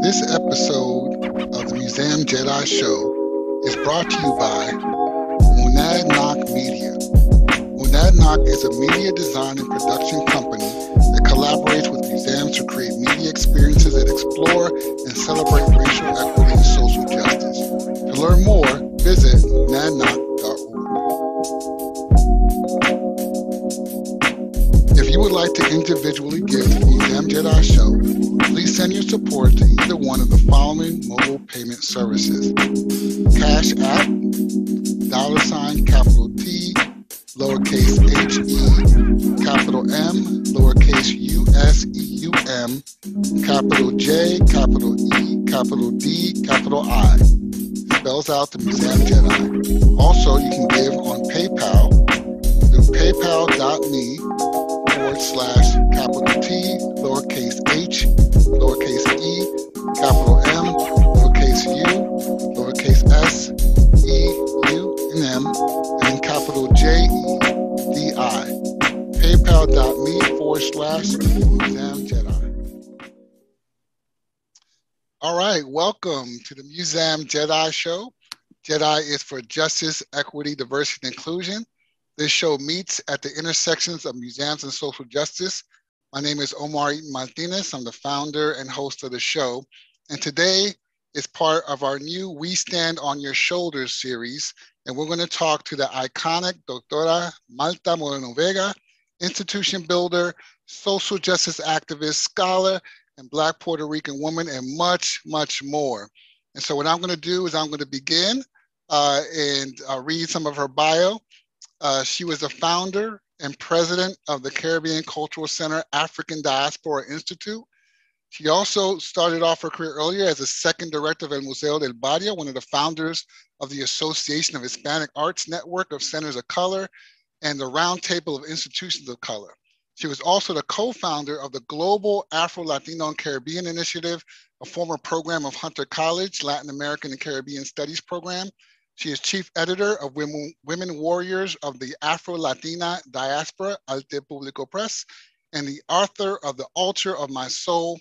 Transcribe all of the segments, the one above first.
This episode of the Museum Jedi Show is brought to you by Monadnock Media. Monadnock is a media design and production company that collaborates with museums to create media experiences that explore and celebrate racial equity and social justice. To learn more, visit monadnock.org. If you would like to individually give to the Museum Jedi Show, please send your support to either one of the following mobile payment services: Cash App, $ capital T, lowercase h-e, capital M, lowercase u-s-e-u-m, capital J, capital E, capital D, capital I. Spells out the Museum Jedi. Also, you can give on PayPal through paypal.me /capital T, lowercase h, lowercase e, capital M, lowercase u, lowercase s, e, u, and m, and then capital J, E, D, I. PayPal.me /Museum Jedi. All right, welcome to the Museum Jedi Show. Jedi is for justice, equity, diversity, and inclusion. This show meets at the intersections of museums and social justice. My name is Omar Eaton Martinez. I'm the founder and host of the show. And today is part of our new We Stand on Your Shoulders series. And we're going to talk to the iconic Doctora Malta Moreno Vega, institution builder, social justice activist, scholar, and Black Puerto Rican woman, and much, much more. And so what I'm going to do is I'm going to begin and read some of her bio. She was the founder and president of the Caribbean Cultural Center African Diaspora Institute. She also started off her career earlier as the second director of El Museo del Barrio, one of the founders of the Association of Hispanic Arts Network of Centers of Color and the Roundtable of Institutions of Color. She was also the co-founder of the Global Afro-Latino and Caribbean Initiative, a former program of Hunter College, Latin American and Caribbean Studies program. She is chief editor of Women Warriors of the Afro-Latina Diaspora, Arte Publico Press, and the author of The Altar of My Soul.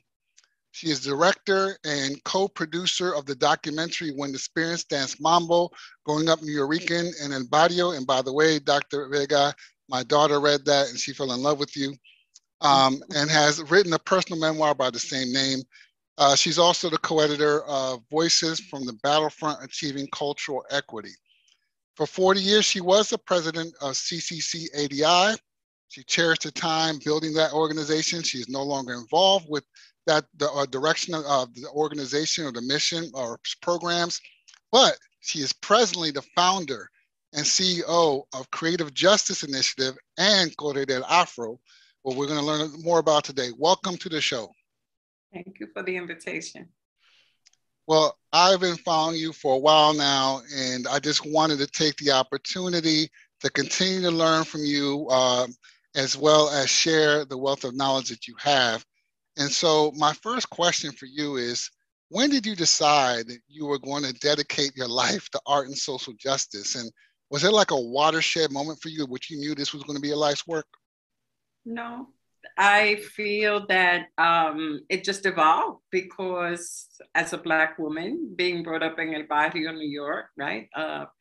She is director and co-producer of the documentary When the Spirits Dance Mambo, Growing Up Nuyorican in El Barrio. And by the way, Dr. Vega, my daughter read that and she fell in love with you, and has written a personal memoir by the same name. She's also the co-editor of Voices from the Battlefront Achieving Cultural Equity. For 40 years, she was the president of CCC-ADI. She cherished the time building that organization. She is no longer involved with the direction of the organization or the mission or programs, but she is presently the founder and CEO of Creative Justice Initiative and Corre del Afro, what we're going to learn more about today. Welcome to the show. Thank you for the invitation. Well, I've been following you for a while now, and I just wanted to take the opportunity to continue to learn from you, as well as share the wealth of knowledge that you have. And so my first question for you is, when did you decide that you were going to dedicate your life to art and social justice? And was it like a watershed moment for you, which you knew this was going to be your life's work? No. I feel that it just evolved because as a Black woman being brought up in El Barrio, New York, right?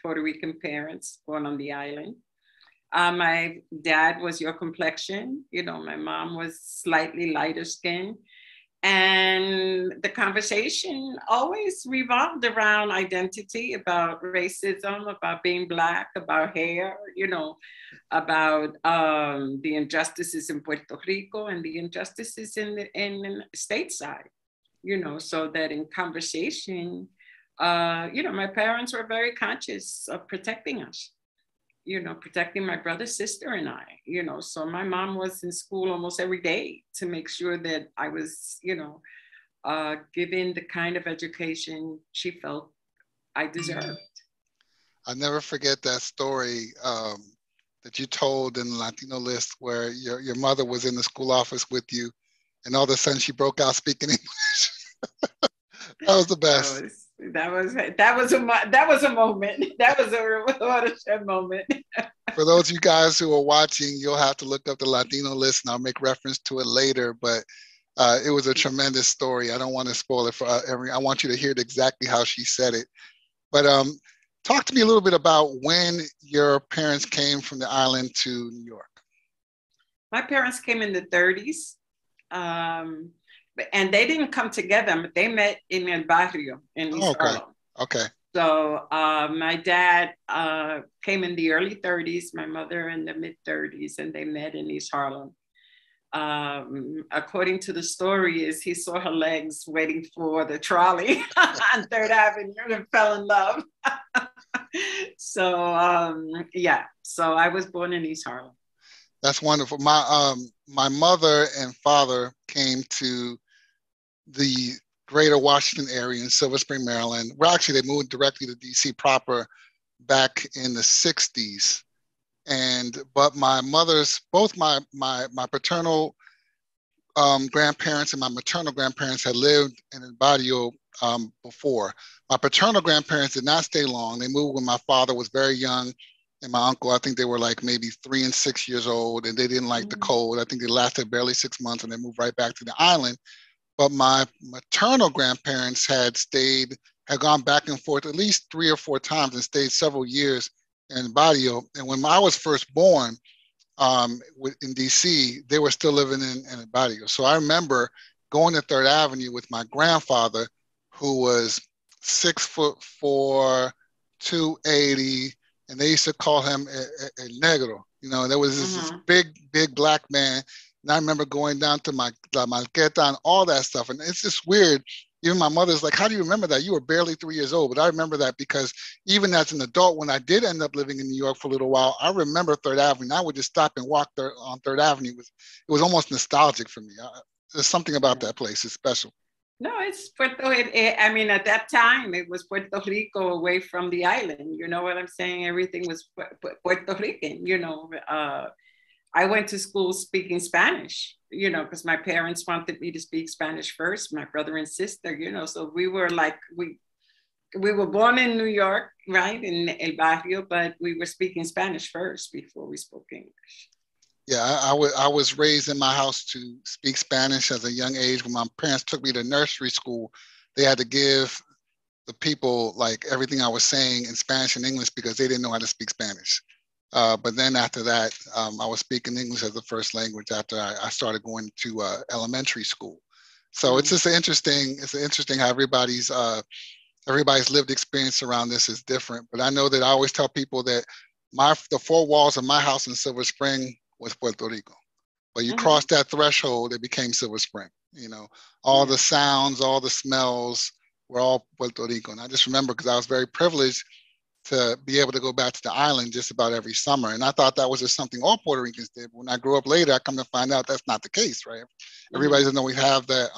Puerto Rican parents born on the island. My dad was your complexion. You know, my mom was slightly lighter skinned. And the conversation always revolved around identity, about racism, about being Black, about hair, you know, about the injustices in Puerto Rico and the injustices in stateside, you know, so that in conversation, you know, my parents were very conscious of protecting us, you know, protecting my brother, sister, and I, you know, so my mom was in school almost every day to make sure that I was, you know, given the kind of education she felt I deserved. I'll never forget that story that you told in the Latino List, where your mother was in the school office with you, and all of a sudden she broke out speaking English. That was the best. That was a moment. That was a watershed moment. For those of you guys who are watching, you'll have to look up the Latino List, and I'll make reference to it later. But It was a tremendous story. I don't want to spoil it for I want you to hear it exactly how she said it. But talk to me a little bit about when your parents came from the island to New York. My parents came in the 30s. And they didn't come together, but they met in El Barrio in East Harlem. Okay. So my dad came in the early 30s, my mother in the mid 30s, and they met in East Harlem. According to the story, is he saw her legs waiting for the trolley on Third Avenue and fell in love. So yeah, so I was born in East Harlem. That's wonderful. My mother and father came to the greater Washington area in Silver Spring, Maryland. Well, actually, they moved directly to DC proper back in the 60s. But both my paternal grandparents and my maternal grandparents had lived in El Barrio before. My paternal grandparents did not stay long. They moved when my father was very young, and my uncle, I think they were like maybe 3 and 6 years old, and they didn't like the cold. I think they lasted barely 6 months, and they moved right back to the island. But my maternal grandparents had gone back and forth at least 3 or 4 times and stayed several years in Barrio. And when I was first born in DC, they were still living in Barrio. So I remember going to Third Avenue with my grandfather, who was 6'4", 280, and they used to call him El Negro. You know, there was this big black man. And I remember going down to my Marqueta and all that stuff. And it's just weird. Even my mother's like, how do you remember that? You were barely 3 years old. But I remember that because even as an adult, when I did end up living in New York for a little while, I remember Third Avenue. I would just stop and walk there on Third Avenue. It was almost nostalgic for me. There's something about that place. It's special. No, it's Puerto Rico. I mean, at that time, it was Puerto Rico away from the island. You know what I'm saying? Everything was Puerto Rican, you know. I went to school speaking Spanish, you know, because my parents wanted me to speak Spanish first, my brother and sister, you know. So we were like, we were born in New York, right, in El Barrio, but we were speaking Spanish first before we spoke English. Yeah, I was raised in my house to speak Spanish as a young age. When my parents took me to nursery school, they had to give the people like everything I was saying in Spanish and English because they didn't know how to speak Spanish. But then after that, I was speaking English as the first language after I started going to elementary school. So it's just interesting how everybody's lived experience around this is different. But I know that I always tell people that the 4 walls of my house in Silver Spring was Puerto Rico. But you crossed that threshold, it became Silver Spring. You know, all the sounds, all the smells were all Puerto Rico. And I just remember because I was very privileged to be able to go back to the island just about every summer. And I thought that was just something all Puerto Ricans did. But when I grew up later, I come to find out that's not the case, right? Everybody doesn't always have that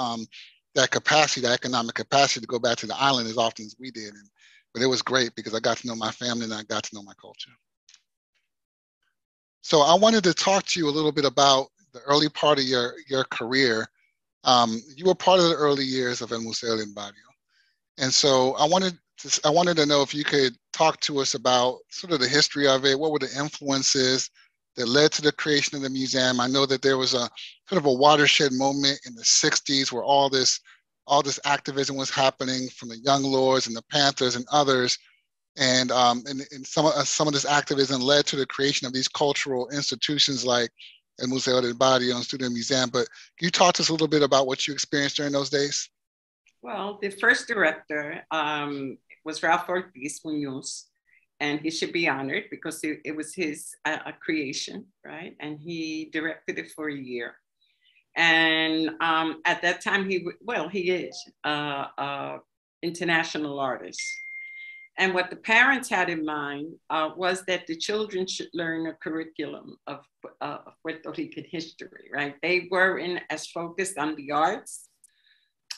capacity, that economic capacity to go back to the island as often as we did. But it was great because I got to know my family and I got to know my culture. So I wanted to talk to you a little bit about the early part of your career. You were part of the early years of El Museo del Barrio. And so I wanted to know if you could talk to us about sort of the history of it. What were the influences that led to the creation of the museum? I know that there was a sort of a watershed moment in the 60s where all this activism was happening from the Young Lords and the Panthers and others. And some of this activism led to the creation of these cultural institutions like El Museo del Barrio and Student Museum. But can you talk to us a little bit about what you experienced during those days? Well, the first director was Ralph Ortiz Munoz, and he should be honored because it was his creation, right? And he directed it for a year. And at that time, he is an international artist. And what the parents had in mind was that the children should learn a curriculum of Puerto Rican history, right? They weren't as focused on the arts.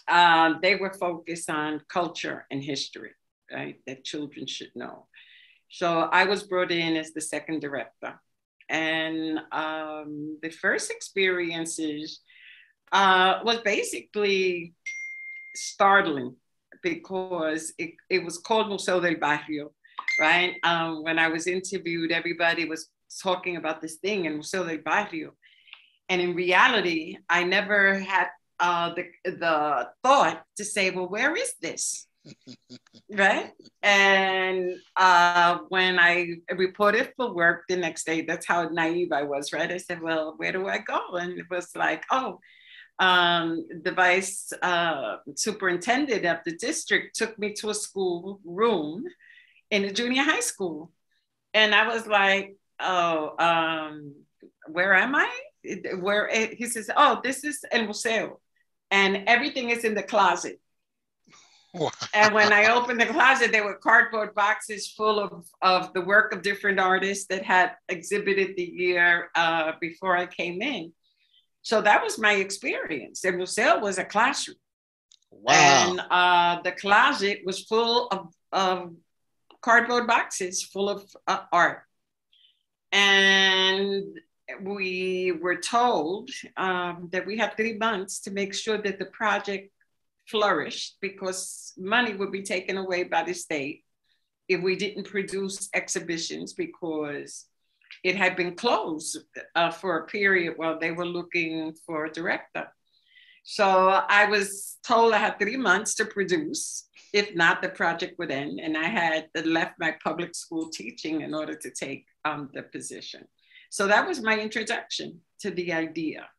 They were focused on culture and history, right? That children should know. So I was brought in as the second director. And the first experiences was basically startling because it was called Museo del Barrio, right? When I was interviewed, everybody was talking about this thing in Museo del Barrio. And in reality, I never had the thought to say, well, where is this? Right. And when I reported for work the next day, that's how naive I was, right? I said, well, where do I go? And it was like, oh, the vice superintendent of the district took me to a school room in a junior high school. And I was like, oh, where am I? He says, oh, this is El Museo. And everything is in the closet. Wow. And when I opened the closet, there were cardboard boxes full of the work of different artists that had exhibited the year before I came in. So that was my experience. The Museo was a classroom. Wow. And the closet was full of cardboard boxes full of art. And we were told that we had 3 months to make sure that the project flourished, because money would be taken away by the state if we didn't produce exhibitions, because it had been closed for a period while they were looking for a director. So I was told I had 3 months to produce. If not, the project would end. And I had left my public school teaching in order to take the position. So that was my introduction to the idea.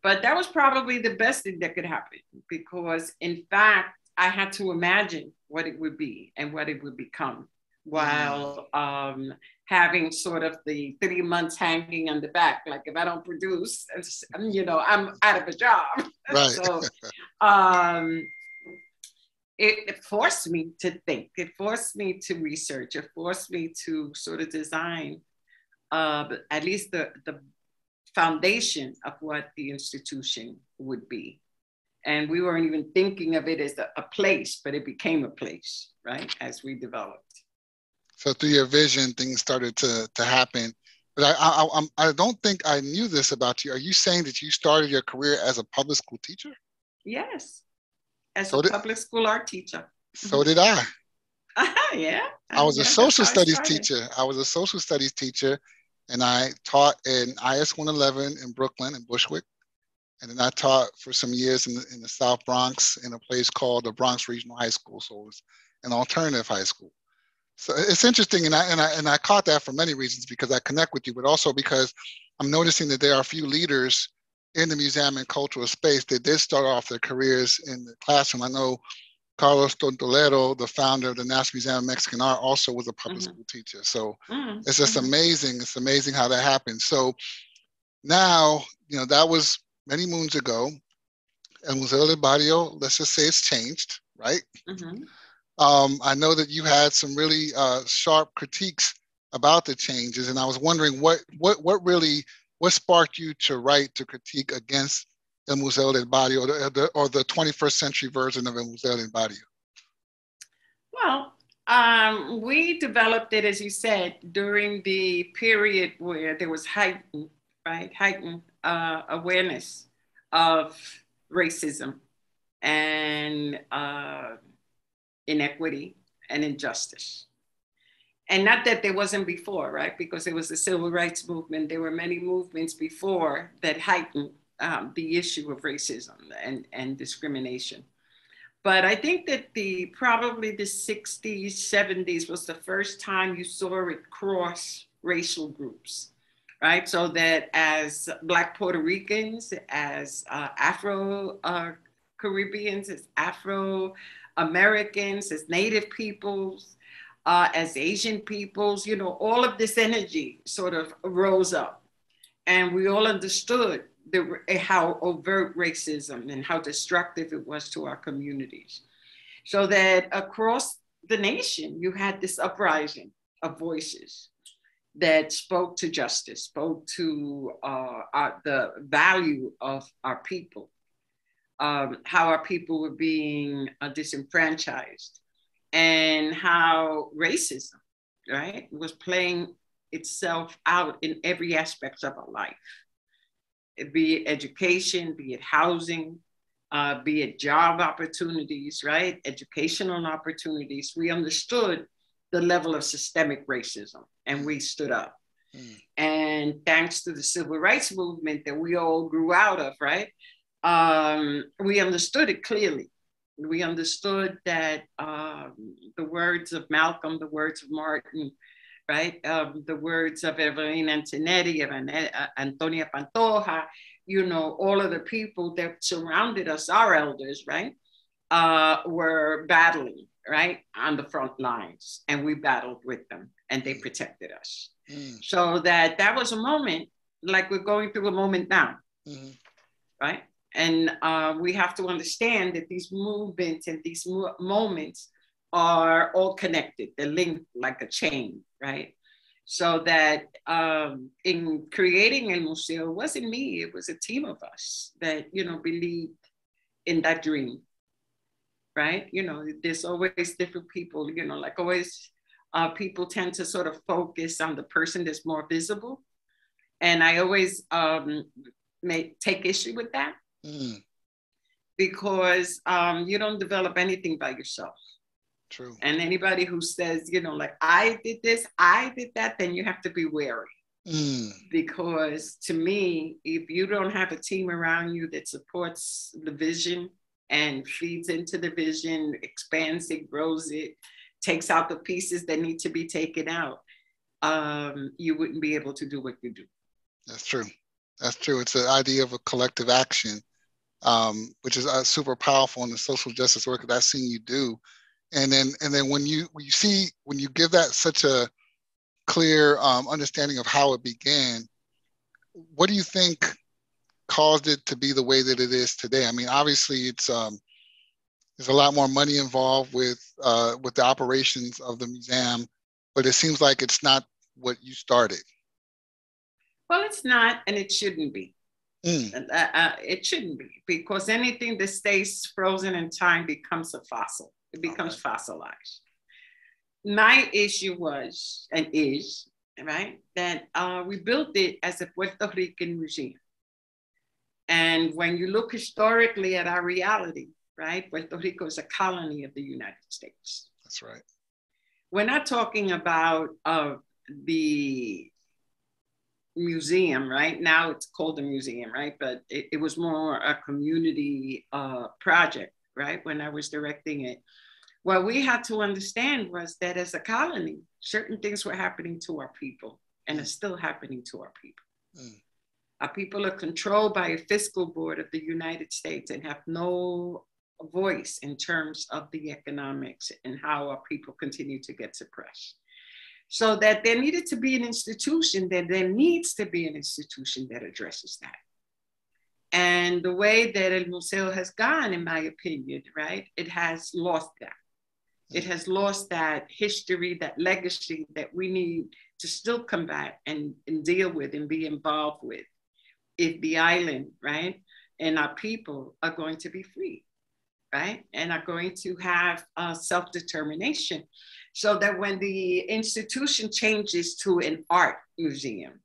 But that was probably the best thing that could happen, because in fact, I had to imagine what it would be and what it would become, while having sort of the 3 months hanging on the back. Like, if I don't produce, I'm out of a job. Right. So it forced me to think. It forced me to research. It forced me to sort of design at least the foundation of what the institution would be. And we weren't even thinking of it as a place, but it became a place, right, as we developed. So through your vision, things started to happen. But I don't think I knew this about you. Are you saying that you started your career as a public school teacher? Yes, as a public school art teacher. So did I. Yeah. I was a social studies teacher. And I taught in IS 111 in Brooklyn, in Bushwick. And then I taught for some years in the South Bronx in a place called the Bronx Regional High School. So it was an alternative high school. So it's interesting, and I caught that for many reasons, because I connect with you, but also because I'm noticing that there are a few leaders in the museum and cultural space that did start off their careers in the classroom. I know Carlos Tontolero, the founder of the National Museum of Mexican Art, also was a public school teacher. So it's just amazing. It's amazing how that happened. So now, that was many moons ago. El Museo del Barrio, let's just say it's changed, right? I know that you had some really sharp critiques about the changes, and I was wondering what sparked you to write, to critique against El Museo del Barrio, or the 21st century version of El Museo del Barrio? Well, we developed it, as you said, during the period where there was heightened awareness of racism and inequity and injustice. And not that there wasn't before, right? Because there was the civil rights movement. There were many movements before that heightened the issue of racism and discrimination. But I think that probably the 60s, 70s was the first time you saw it cross racial groups, right? So that as Black Puerto Ricans, as Afro-Caribbeans, as Afro-Americans, as Native peoples, as Asian peoples, all of this energy sort of rose up. And we all understood how overt racism and how destructive it was to our communities. So that across the nation, you had this uprising of voices that spoke to justice, spoke to the value of our people, how our people were being disenfranchised, and how racism, right, was playing itself out in every aspect of our life. Be it education, be it housing, be it job opportunities, right? Educational opportunities. We understood the level of systemic racism, and we stood up. And thanks to the civil rights movement that we all grew out of, right? we understood it clearly. We understood that the words of Malcolm, the words of Martin, right? The words of Evelyn Antonetti, of Antonia Pantoja, you know, all of the people that surrounded us, our elders, right, were battling, right, on the front lines. And we battled with them and they protected us. So that was a moment, like we're going through a moment now, right? And we have to understand that these movements and these moments are all connected. They're linked like a chain, right? So that in creating El Museo, it wasn't me, it was a team of us that, you know, believed in that dream, right? You know, there's always different people, you know, like always people tend to sort of focus on the person that's more visible. And I always take issue with that. Because you don't develop anything by yourself. True. And anybody who says, you know, like, I did this, I did that, then you have to be wary. Because to me, if you don't have a team around you that supports the vision and feeds into the vision, expands it, grows it, takes out the pieces that need to be taken out, you wouldn't be able to do what you do. That's true. That's true. It's the idea of a collective action. Which is super powerful in the social justice work that I've seen you do. And then when you give that such a clear understanding of how it began, what do you think caused it to be the way that it is today? I mean, obviously it's there's a lot more money involved with the operations of the museum, but it seems like it's not what you started. Well, it's not, and it shouldn't be. It shouldn't be, because anything that stays frozen in time becomes a fossil. It becomes fossilized. My issue was, and is, right, that we built it as a Puerto Rican museum. And when you look historically at our reality, right, Puerto Rico is a colony of the United States. That's right. We're not talking about the museum, right? Now it's called a museum, right? But it was more a community project, right? When I was directing it. What we had to understand was that as a colony, certain things were happening to our people and are still happening to our people. Our people are controlled by a fiscal board of the United States and have no voice in terms of the economics and how our people continue to get suppressed. So that there needed to be an institution, that there needs to be an institution that addresses that. And the way that El Museo has gone, in my opinion, right, it has lost that. It has lost that history, that legacy that we need to still combat and deal with and be involved with if the island, right, and our people are going to be free, right, and are going to have self-determination. So that when the institution changes to an art museum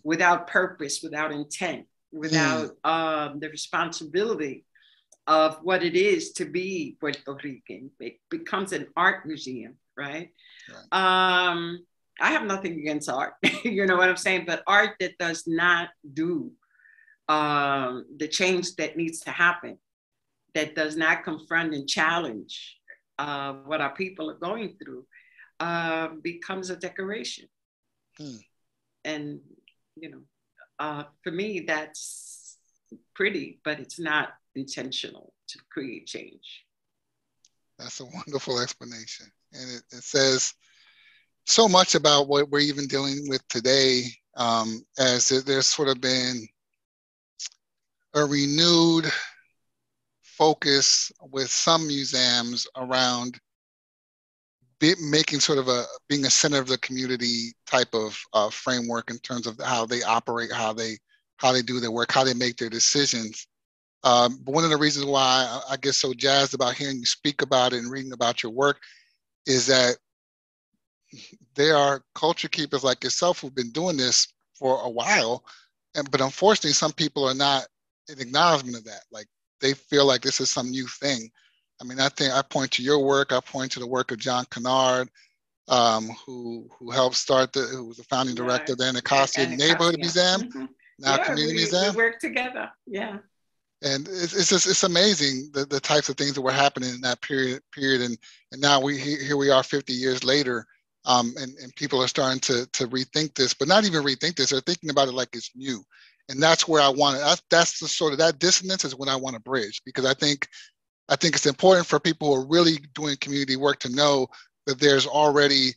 without purpose, without intent, without the responsibility of what it is to be Puerto Rican, it becomes an art museum, right? I have nothing against art, you know what I'm saying? But art that does not do the change that needs to happen, that does not confront and challenge what our people are going through, becomes a decoration. And, you know, for me, that's pretty, but it's not intentional to create change. That's a wonderful explanation. And it says so much about what we're even dealing with today, as there's sort of been a renewed focus with some museums around making sort of being a center of the community type of framework in terms of how they operate, how they do their work, how they make their decisions. But one of the reasons why I get so jazzed about hearing you speak about it and reading about your work is that there are culture keepers like yourself who've been doing this for a while, but unfortunately, some people are not in acknowledgement of that. Like, they feel like this is some new thing. I mean, I think I point to your work. I point to the work of John Kennard, who helped start who was the founding director of the Anacostia Neighborhood Museum, now Community Museum. We work together. Yeah. And it's just, it's amazing the types of things that were happening in that period. And now here we are 50 years later, and people are starting to rethink this, but not even rethink this. They're thinking about it like it's new. And that's where I want to, that's the sort of, that dissonance is when I want to bridge, because I think it's important for people who are really doing community work to know that there's already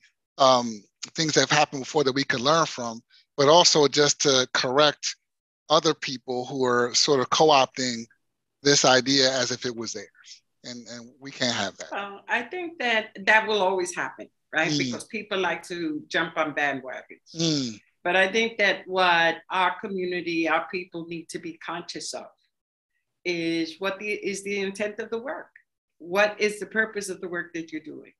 things that have happened before that we can learn from, but also just to correct other people who are sort of co-opting this idea as if it was theirs. And we can't have that. Well, I think that will always happen, right? Because people like to jump on bandwagons. But I think that what our community, our people need to be conscious of is what is the intent of the work. What is the purpose of the work that you're doing?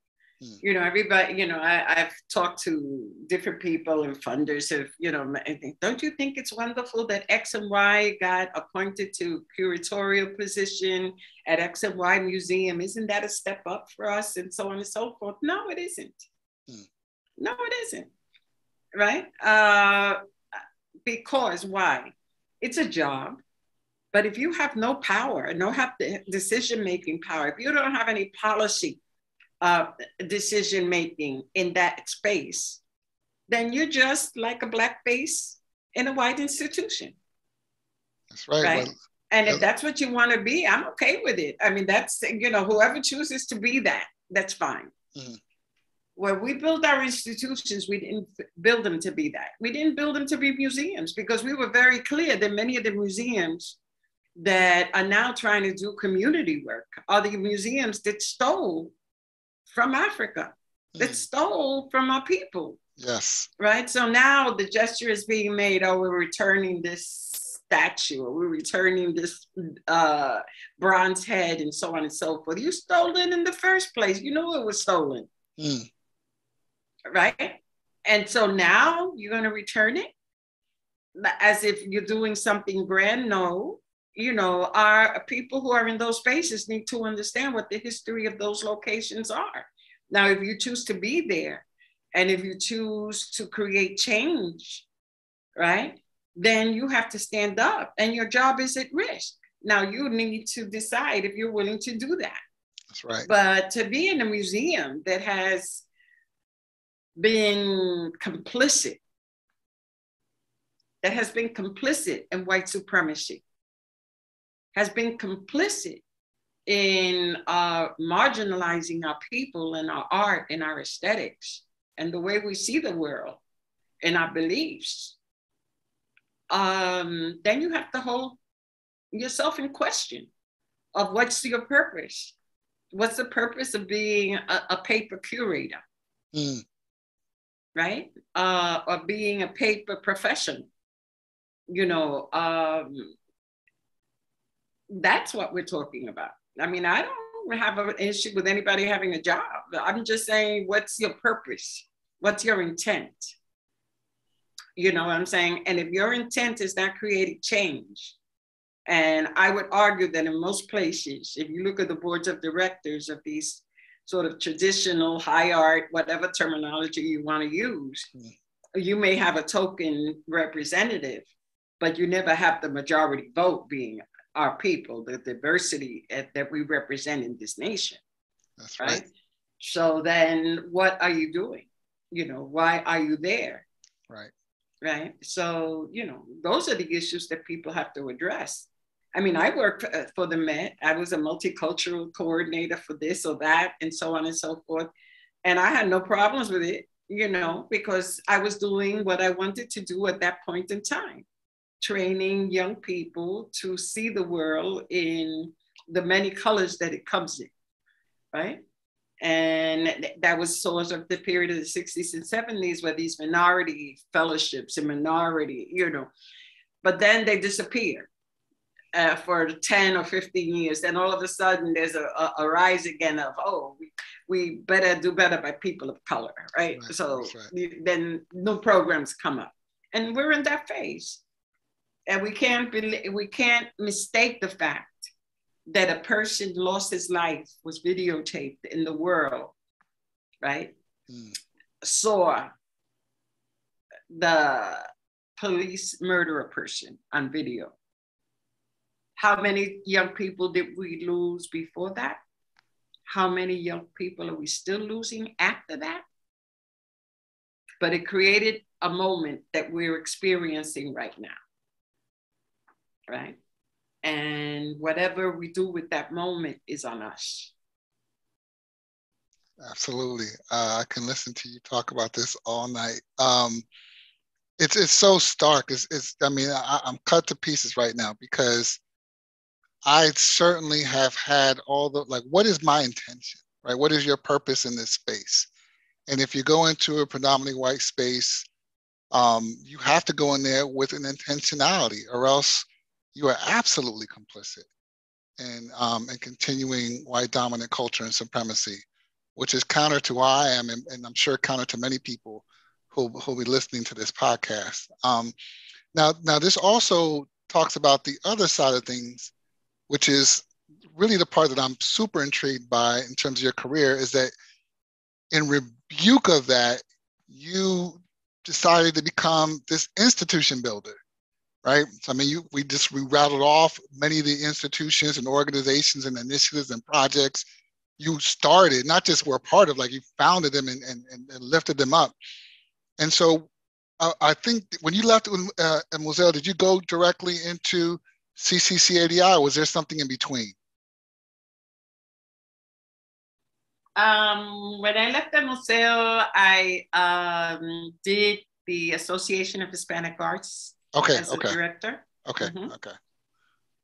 You know, everybody, you know, I've talked to different people and funders of, you know, I think, don't you think it's wonderful that X and Y got appointed to curatorial position at X and Y museum? Isn't that a step up for us? And so on and so forth. No, it isn't. No, it isn't. Right? Because why? It's a job. But if you have no power, no decision-making power, if you don't have any policy decision making in that space, then you're just like a black face in a white institution. That's right. Right? Well, and if that's what you want to be, I'm okay with it. I mean, that's, you know, whoever chooses to be that, that's fine. When we build our institutions, we didn't build them to be that. We didn't build them to be museums, because we were very clear that many of the museums that are now trying to do community work are the museums that stole from Africa, that stole from our people. Yes. Right? So now the gesture is being made, oh, we're returning this statue, or we're returning this bronze head, and so on and so forth. You stole it in the first place. You know it was stolen. Right? And so now you're going to return it as if you're doing something brand new. You know, our people who are in those spaces need to understand what the history of those locations are. Now, if you choose to be there, and if you choose to create change, right, then you have to stand up, and your job is at risk. Now, you need to decide if you're willing to do that. That's right. But to be in a museum that has been complicit, in white supremacy, has been complicit in marginalizing our people and our art and our aesthetics and the way we see the world and our beliefs, then you have to hold yourself in question of what's your purpose. What's the purpose of being a paper curator, right? Or being a paper professional, you know, that's what we're talking about. I mean, I don't have an issue with anybody having a job. I'm just saying, what's your purpose? What's your intent? You know what I'm saying? And if your intent is not creating change, and I would argue that in most places, if you look at the boards of directors of these sort of traditional high art, whatever terminology you want to use, you may have a token representative, but you never have the majority vote being our people, the diversity that we represent in this nation. That's right. So then what are you doing? You know, why are you there? Right. Right. So, you know, those are the issues that people have to address. I mean, I worked for the Met. I was a multicultural coordinator for this or that, and so on and so forth. And I had no problems with it, you know, because I was doing what I wanted to do at that point in time, training young people to see the world in the many colors that it comes in, right? And that was sort of the period of the 60s and 70s where these minority fellowships and minority, you know, but then they disappear for 10 or 15 years. Then all of a sudden there's a rise again of, oh, we better do better by people of color, right? So then new programs come up, and we're in that phase. And we can't mistake the fact that a person lost his life, was videotaped in the world, right? Saw the police murder a person on video. How many young people did we lose before that? How many young people are we still losing after that? But it created a moment that we're experiencing right now, right? And whatever we do with that moment is on us. Absolutely. I can listen to you talk about this all night. It's so stark. I mean, I'm cut to pieces right now because I certainly have had all the, like, what is my intention, right? What is your purpose in this space? And if you go into a predominantly white space, you have to go in there with an intentionality, or else you are absolutely complicit in continuing white dominant culture and supremacy, which is counter to who I am, and I'm sure counter to many people who'll be listening to this podcast. Now, this also talks about the other side of things, which is really the part that I'm super intrigued by in terms of your career, is that in rebuke of that, you decided to become this institution builder, right? So, I mean, we rattled off many of the institutions and organizations and initiatives and projects you started, not just were a part of, like you founded them and lifted them up. And so I think when you left Moselle, did you go directly into CCCADI, or was there something in between? When I left the Museo, I did the Association of Hispanic Arts as a director. Okay.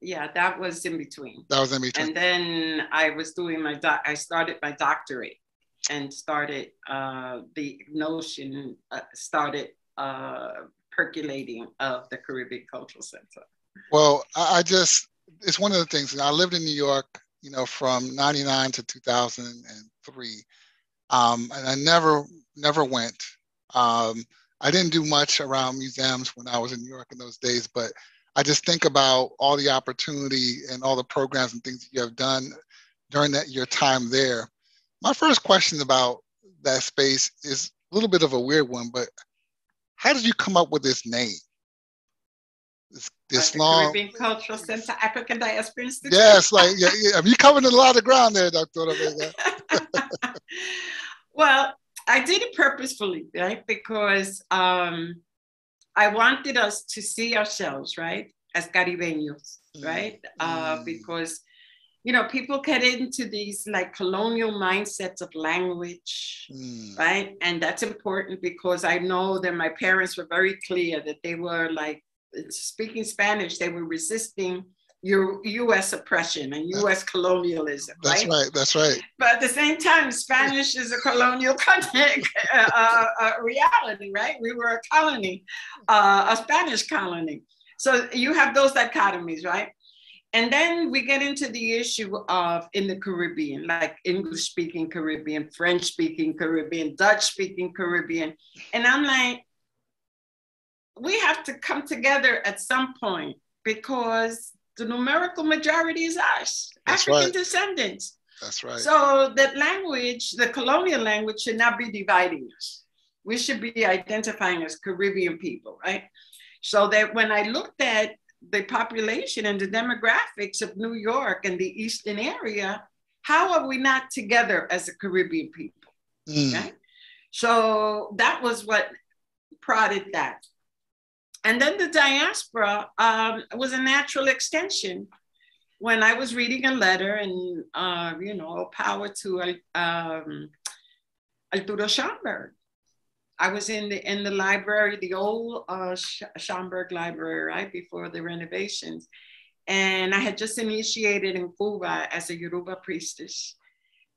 Yeah, that was in between. That was in between. And then I was doing I started my doctorate and started the notion, started percolating of the Caribbean Cultural Center. Well, it's one of the things, and I lived in New York, you know, from 99 to 2003. And I never went. I didn't do much around museums when I was in New York in those days, but I just think about all the opportunity and all the programs and things that you have done during your time there. My first question about that space is a little bit of a weird one, but how did you come up with this name? This long Caribbean Cultural Center, African Diaspora Institute. Yes, like yeah, you covered a lot of ground there, Dr. Vega. Well, I did it purposefully, right? Because I wanted us to see ourselves, right, as Caribeños, right? Because, you know, people get into these like colonial mindsets of language, right? And that's important because I know that my parents were very clear that they were like, speaking Spanish, they were resisting your U.S. oppression and U.S. colonialism. That's right. That's right. But at the same time, Spanish is a colonial reality, right? We were a colony, a Spanish colony. So you have those dichotomies, right? And then we get into the issue of in the Caribbean, like English-speaking Caribbean, French-speaking Caribbean, Dutch-speaking Caribbean. And I'm like, we have to come together at some point because the numerical majority is us, African descendants. That's right. So that language, the colonial language, should not be dividing us. We should be identifying as Caribbean people, right? So that when I looked at the population and the demographics of New York and the Eastern area, how are we not together as a Caribbean people, right? So that was what prodded that. And then the diaspora was a natural extension. When I was reading a letter and, you know, power to Arturo Schomburg. I was in the library, the old Schomburg library, right, before the renovations. And I had just initiated in Cuba as a Yoruba priestess.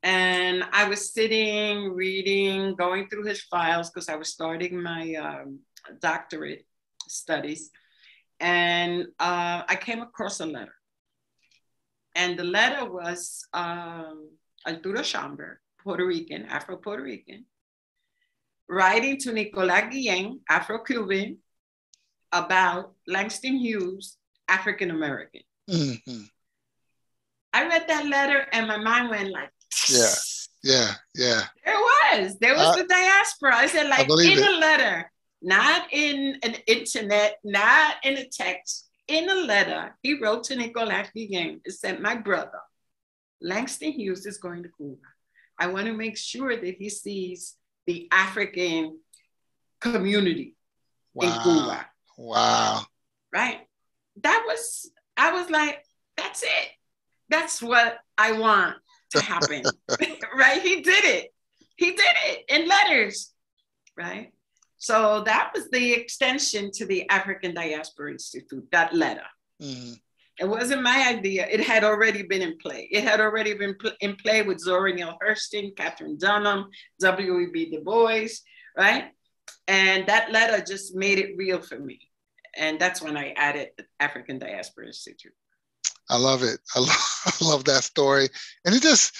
And I was sitting, reading, going through his files because I was starting my doctorate studies. And I came across a letter. And the letter was Arturo Schomburg, Puerto Rican, Afro-Puerto Rican, writing to Nicolas Guillen, Afro-Cuban, about Langston Hughes, African-American. Mm-hmm. I read that letter and my mind went like, yeah. There was the diaspora. I said, like, in a letter, not in an internet, not in a text, In a letter, he wrote to Nicolas Guillen and said, my brother, Langston Hughes is going to Cuba. I want to make sure that he sees the African community in Cuba. Wow. Right? I was like, that's it. That's what I want to happen. Right? He did it. He did it in letters. Right? So that was the extension to the African Diaspora Institute, that letter. Mm-hmm. It wasn't my idea. It had already been in play. It had already been in play with Zora Neale Hurston, Katherine Dunham, W.E.B. Du Bois, right? And that letter just made it real for me. And that's when I added the African Diaspora Institute. I love it. I love that story. And it just,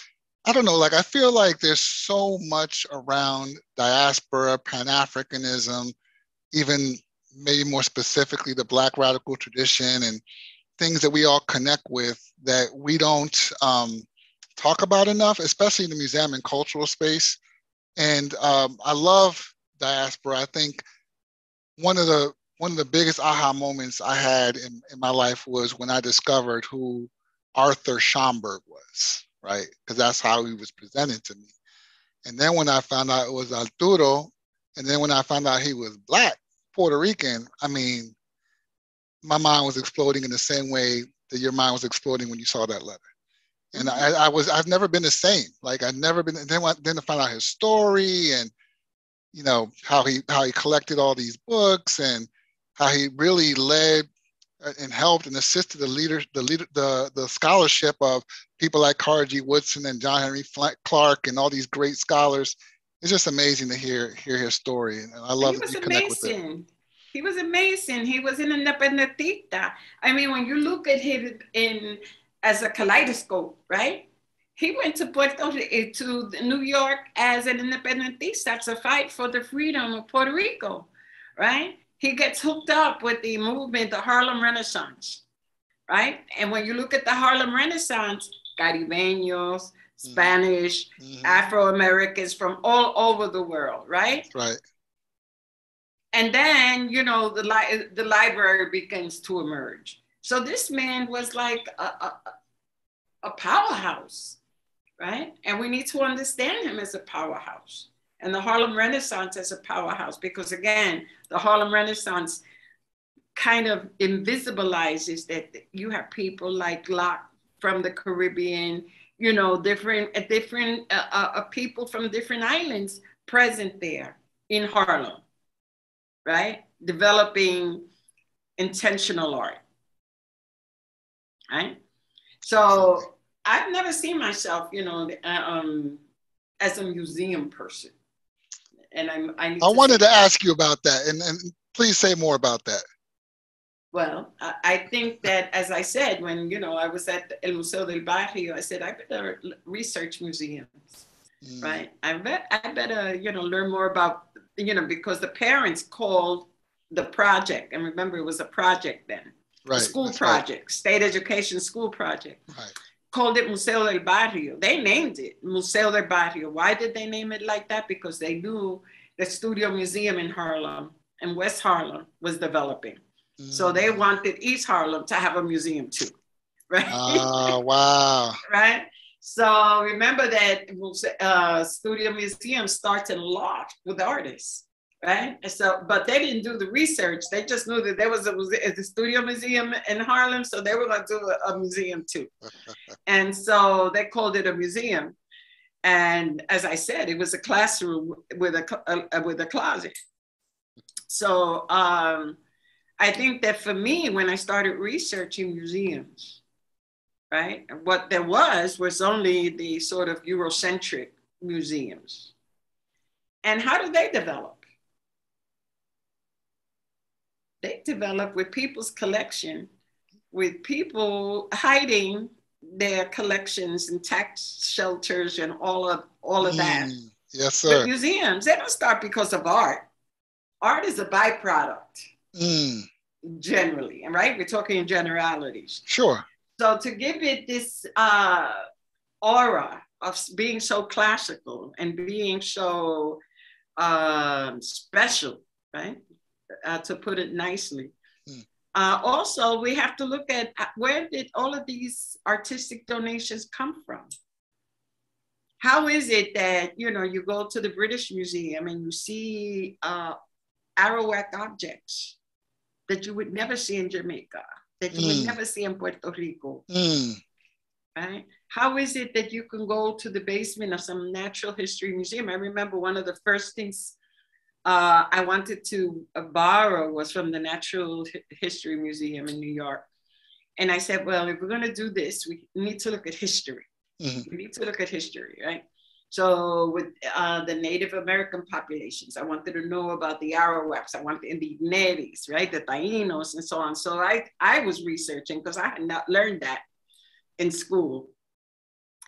I don't know, like I feel like there's so much around diaspora, Pan-Africanism, even maybe more specifically the Black radical tradition and things that we all connect with that we don't talk about enough, especially in the museum and cultural space. And I love diaspora. I think one of the biggest aha moments I had in my life was when I discovered who Arthur Schomburg was, right? Because that's how he was presented to me. And then when I found out it was Arturo, and then when I found out he was Black, Puerto Rican, I mean, my mind was exploding in the same way that your mind was exploding when you saw that letter. And I've never been the same. Like I've never been, and then to find out his story and, you know, how he collected all these books and how he really led and helped and assisted the scholarship of people like Carter G. Woodson and John Henry Clark and all these great scholars. It's just amazing to hear his story. And I love that you connect with it. He was amazing. He was an independentista. I mean, when you look at him as a kaleidoscope, right? He went to New York as an independentista to fight for the freedom of Puerto Rico, right? He gets hooked up with the movement, the Harlem Renaissance, right? And when you look at the Harlem Renaissance, Caribeños, Spanish, Afro-Americans from all over the world, right? Right. And then, you know, the library begins to emerge. So this man was like a powerhouse, right? And we need to understand him as a powerhouse. And the Harlem Renaissance as a powerhouse, because again, the Harlem Renaissance kind of invisibilizes that you have people like Locke from the Caribbean, you know, different people from different islands present there in Harlem, right? Developing intentional art, right? So I've never seen myself, you know, as a museum person. And I wanted to ask you about that, and please say more about that. Well, I think that, as I said, when, you know, I was at El Museo del Barrio, I said, I better research museums, right? I better, you know, learn more about, you know, because the parents called the project, and remember it was a project then, right, a school project, right. State education school project. Right. Called it Museo del Barrio. They named it Museo del Barrio. Why did they name it like that? Because they knew the Studio Museum in Harlem and West Harlem was developing. So they wanted East Harlem to have a museum too, right? Oh, wow. Right? So remember that Studio Museum starts in loft with artists, right? And so, but they didn't do the research. They just knew that there was a Studio Museum in Harlem, so they were going to do a museum too. And so they called it a museum. And as I said, it was a classroom with a closet. So I think that for me, when I started researching museums, right, what there was only the sort of Eurocentric museums. And how do they develop? They develop with people's collection, with people hiding their collections in tax shelters and all of that. Yes, sir. But museums, they don't start because of art. Art is a byproduct, generally, right? We're talking in generalities. Sure. So to give it this aura of being so classical and being so special, right? To put it nicely, Also, we have to look at where did all of these artistic donations come from? How is it that, you know, you go to the British Museum and you see Arawak objects that you would never see in Jamaica, that you would never see in Puerto Rico, right? How is it that you can go to the basement of some natural history museum? I remember one of the first things I wanted to borrow was from the Natural History Museum in New York. And I said, well, if we're going to do this, we need to look at history. We need to look at history, right? So with the Native American populations, I wanted to know about the Arawaks, I wanted the Neris, right? The Tainos and so on. So I was researching because I had not learned that in school.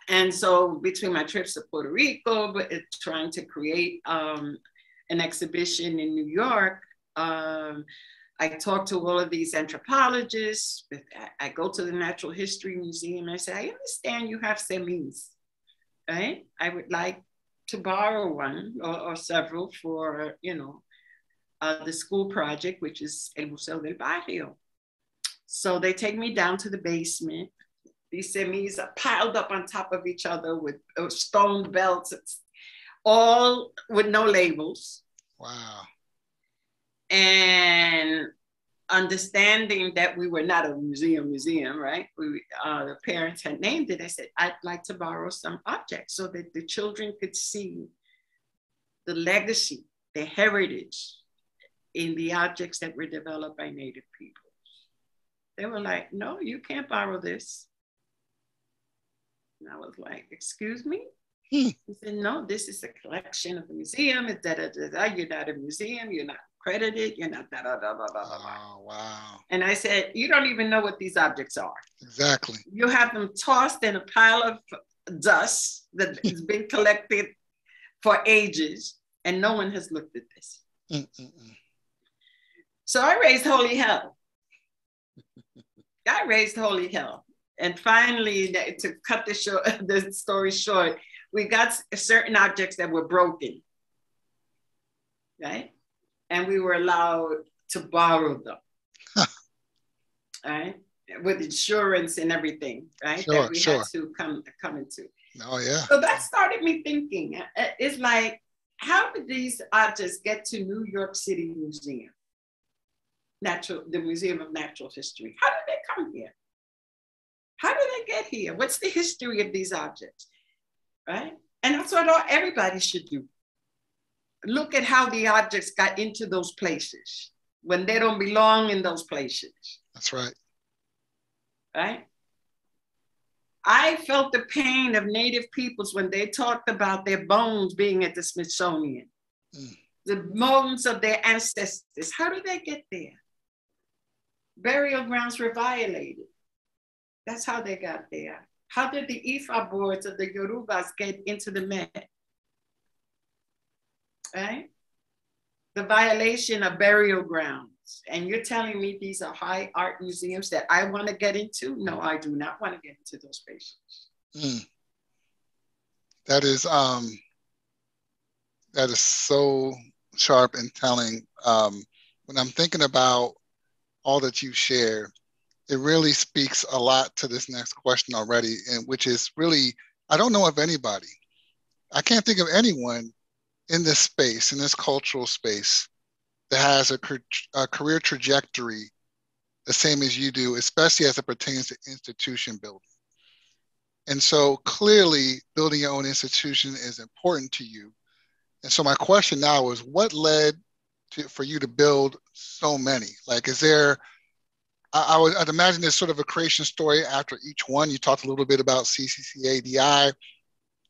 And so between my trips to Puerto Rico, but trying to create an exhibition in New York, I talked to all of these anthropologists. I go to the Natural History Museum. I say, I understand you have semis, right? I would like to borrow one or several for, you know, the school project, which is El Museo del Barrio. So they take me down to the basement. These semis are piled up on top of each other with stone belts, all with no labels. Wow. And understanding that we were not a museum, right? The parents had named it. I said, I'd like to borrow some objects so that the children could see the legacy, the heritage in the objects that were developed by Native people. They were like, no, you can't borrow this. And I was like, excuse me? He said, no, this is a collection of the museum. It's You're not a museum. You're not accredited. You're not Oh, wow. And I said, you don't even know what these objects are. Exactly. You have them tossed in a pile of dust that has been collected for ages, and no one has looked at this. So I raised holy hell. And finally, to cut the story short, we got certain objects that were broken, right? And we were allowed to borrow them, right? With insurance and everything, right? That we had to come into. Oh, yeah. So that started me thinking. It's like, how did these objects get to New York City Museum? The Museum of Natural History. How did they come here? How did they get here? What's the history of these objects, right? And that's what everybody should do. Look at how the objects got into those places when they don't belong in those places. That's right. Right? I felt the pain of Native peoples when they talked about their bones being at the Smithsonian. The bones of their ancestors. How did they get there? Burial grounds were violated. That's how they got there. How did the Ifa boards of the Yorubas get into the Met? Right? The violation of burial grounds. And you're telling me these are high art museums that I want to get into? No, I do not want to get into those spaces. That is so sharp and telling. When I'm thinking about all that you share, it really speaks a lot to this next question already, and which is really, I don't know of anybody, I can't think of anyone in this space, in this cultural space, that has a career trajectory the same as you do, especially as it pertains to institution building. And so clearly building your own institution is important to you. And so my question now is, what led for you to build so many? Like, is there, I'd imagine there's sort of a creation story after each one. You talked a little bit about CCCADI.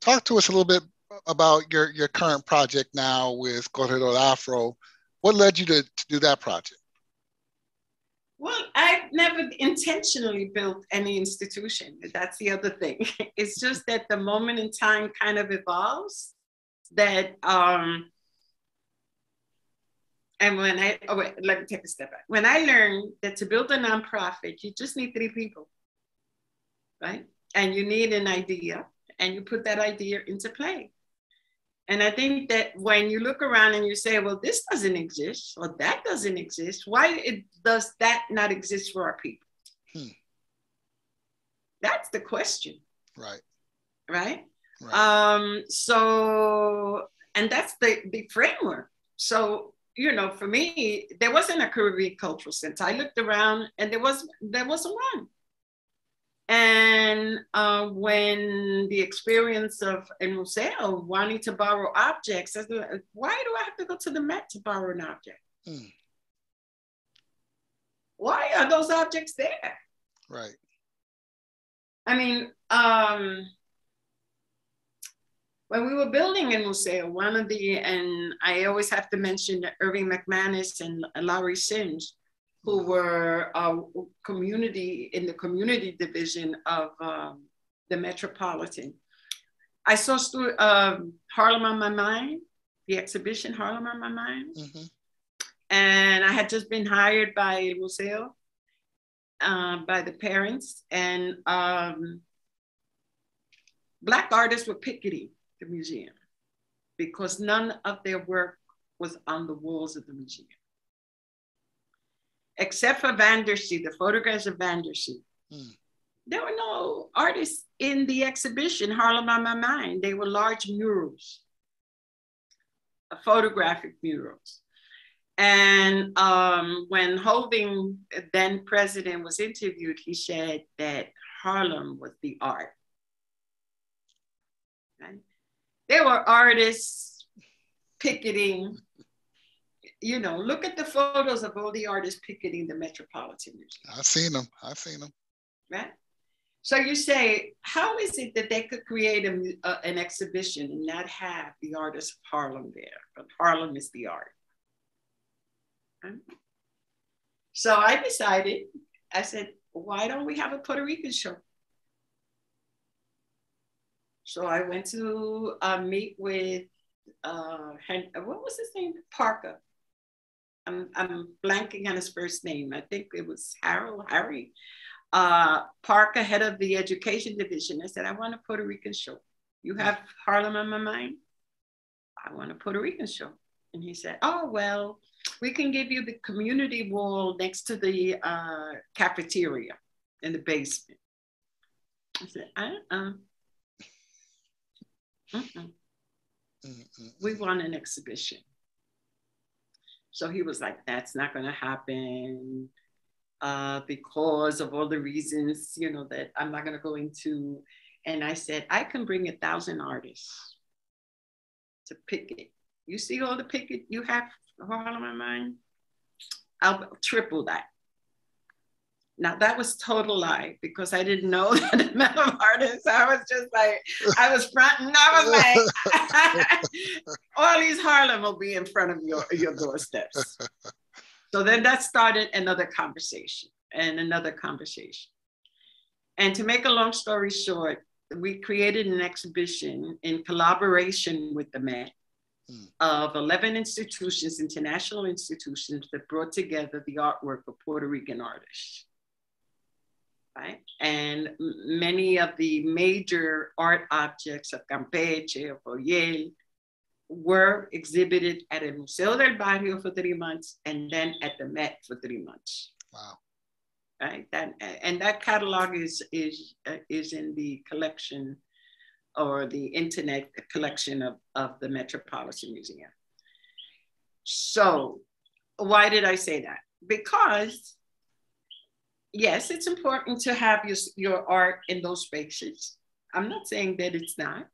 Talk to us a little bit about your current project now with Corredor Afro. What led you to do that project? Well, I've never intentionally built any institution. That's the other thing. It's just that the moment in time kind of evolves. That and when let me take a step back. When I learned that to build a nonprofit, you just need 3 people, right? And you need an idea, and you put that idea into play. And I think that when you look around and you say, well, this doesn't exist or that doesn't exist, does that not exist for our people? That's the question. Right. Right. Right. So, and that's the framework. So, you know, for me, there wasn't a Caribbean cultural center. I looked around and there wasn't one. And when the experience of a museo wanting to borrow objects, I said, why do I have to go to the Met to borrow an object? Why are those objects there? Right. I mean, when we were building a museo, and I always have to mention Irving McManus and Lowry Sims, who were in the community division of the Metropolitan. I saw Harlem on My Mind, the exhibition Harlem on My Mind. And I had just been hired by El Museo, by the parents, and Black artists were picketing the museum because none of their work was on the walls of the museum. Except for Van der Zee, the photographs of Van der Zee. There were no artists in the exhibition, Harlem on My Mind. They were large murals, photographic murals. And when Hoving, then president, was interviewed, he said that Harlem was the art. Right? There were artists picketing. You know, look at the photos of all the artists picketing the Metropolitan Museum. I've seen them. Right? So you say, how is it that they could create an exhibition and not have the artists of Harlem there? But Harlem is the art. Right? So I decided, I said, why don't we have a Puerto Rican show? So I went to meet with, what was his name? Parker. I'm blanking on his first name. I think it was Harry. Parker, head of the education division. I said, I want a Puerto Rican show. You have Harlem on My Mind? I want a Puerto Rican show. And he said, oh, well, we can give you the community wall next to the cafeteria in the basement. I said, we want an exhibition. So he was like, that's not going to happen because of all the reasons, you know, that I'm not going to go into. And I said, I can bring 1,000 artists to picket. You see all the picket you have, Harlem on My Mind? I'll triple that. Now that was total lie because I didn't know that amount of artists. I was just like, I was fronting. I was like, all these Harlem will be in front of your doorsteps. So then that started another conversation and another conversation. And to make a long story short, we created an exhibition in collaboration with the Met of 11 institutions, international institutions that brought together the artwork of Puerto Rican artists. Right? And many of the major art objects of Campeche, of Oyel, were exhibited at El Museo del Barrio for 3 months and then at the Met for 3 months. Wow. Right? That catalog is in the collection or the internet collection of the Metropolitan Museum. So why did I say that? Because yes, it's important to have your art in those spaces. I'm not saying that it's not,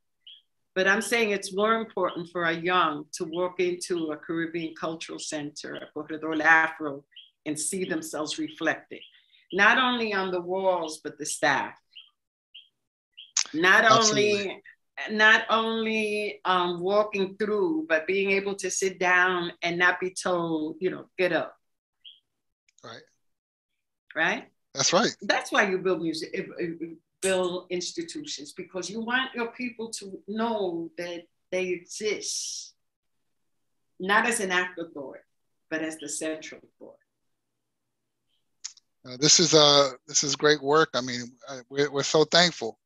but I'm saying it's more important for a young to walk into a Caribbean cultural center, a Corredor Afro, and see themselves reflected, not only on the walls, but the staff. Not only walking through, but being able to sit down and not be told, you know, get up. Right. Right? That's right. That's why you build institutions, because you want your people to know that they exist, not as an afterthought, but as the central thought. This is great work. I mean, we're so thankful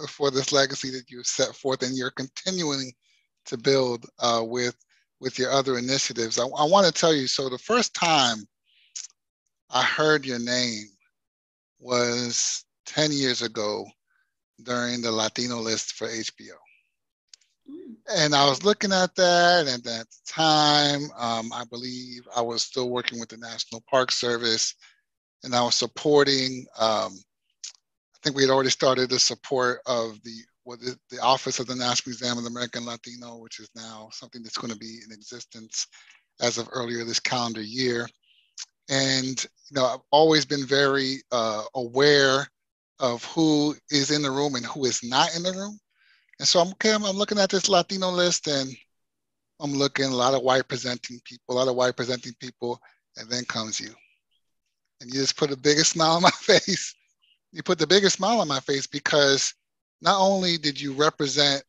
for this legacy that you've set forth, and you're continuing to build with your other initiatives. I want to tell you, so the first time I heard your name was 10 years ago during the Latino list for HBO. And I was looking at that, and at the time, I believe I was still working with the National Park Service, and I was supporting, I think we had already started the support of the Office of the National Museum of the American Latino, which is now something that's going to be in existence as of earlier this calendar year. And I've always been very aware of who is in the room and who is not in the room. And so I'm looking at this Latino list, and I'm looking a lot of white presenting people, and then comes you. And you just put the biggest smile on my face. You put the biggest smile on my face because not only did you represent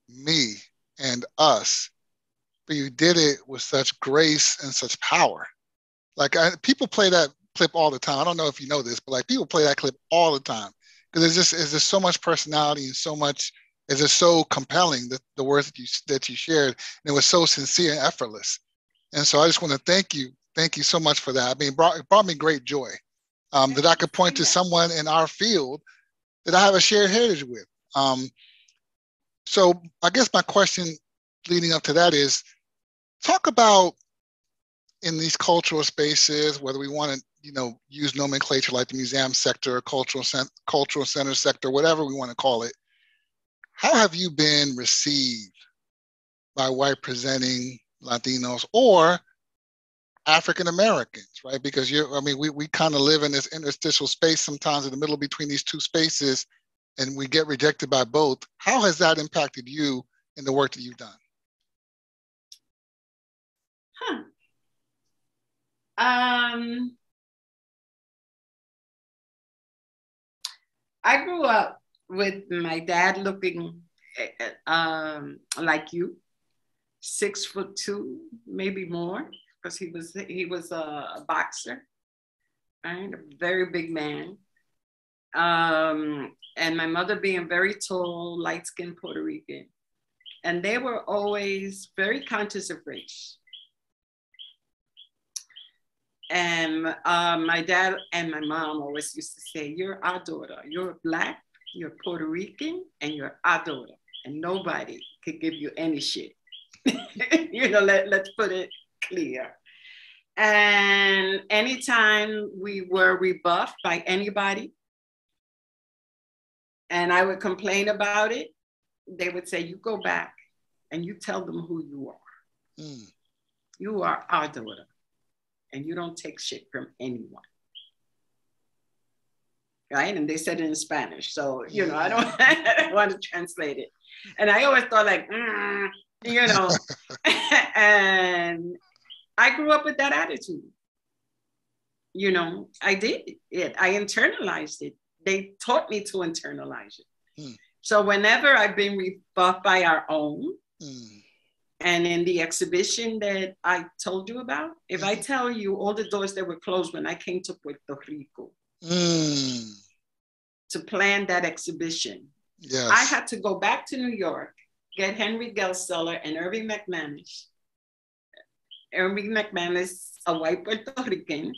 me and us, but you did it with such grace and such power. Like people play that clip all the time. I don't know if you know this, but like people play that clip all the time because it's just so much personality and so much. It's just so compelling, the words that you shared, and it was so sincere and effortless. And so I just want to thank you so much for that. I mean, it brought me great joy that I could point to someone in our field that I have a shared heritage with. So I guess my question leading up to that is, talk about in these cultural spaces, whether we want to use nomenclature like the museum sector, cultural center sector, whatever we want to call it. How have you been received by white presenting Latinos or African Americans, right? Because we kind of live in this interstitial space sometimes in the middle between these two spaces, and we get rejected by both. How has that impacted you in the work that you've done? I grew up with my dad looking like you, 6'2", maybe more, because he was a boxer, right? A very big man. And my mother being very tall, light-skinned Puerto Rican. And they were always very conscious of race. And my dad and my mom always used to say, "You're our daughter. You're Black, you're Puerto Rican, and you're our daughter. And nobody could give you any shit." Let's put it clear. And anytime we were rebuffed by anybody, and I would complain about it, they would say, "You go back and you tell them who you are. You are our daughter. And you don't take shit from anyone." Right? And they said it in Spanish. So, I don't want to translate it. And I always thought and I grew up with that attitude. I did it. I internalized it. They taught me to internalize it. So whenever I've been rebuffed by our own, and in the exhibition that I told you about, if I tell you all the doors that were closed when I came to Puerto Rico to plan that exhibition, yes. I had to go back to New York, get Henry Gelseller and Irving McManus. Irving McManus, a white Puerto Rican,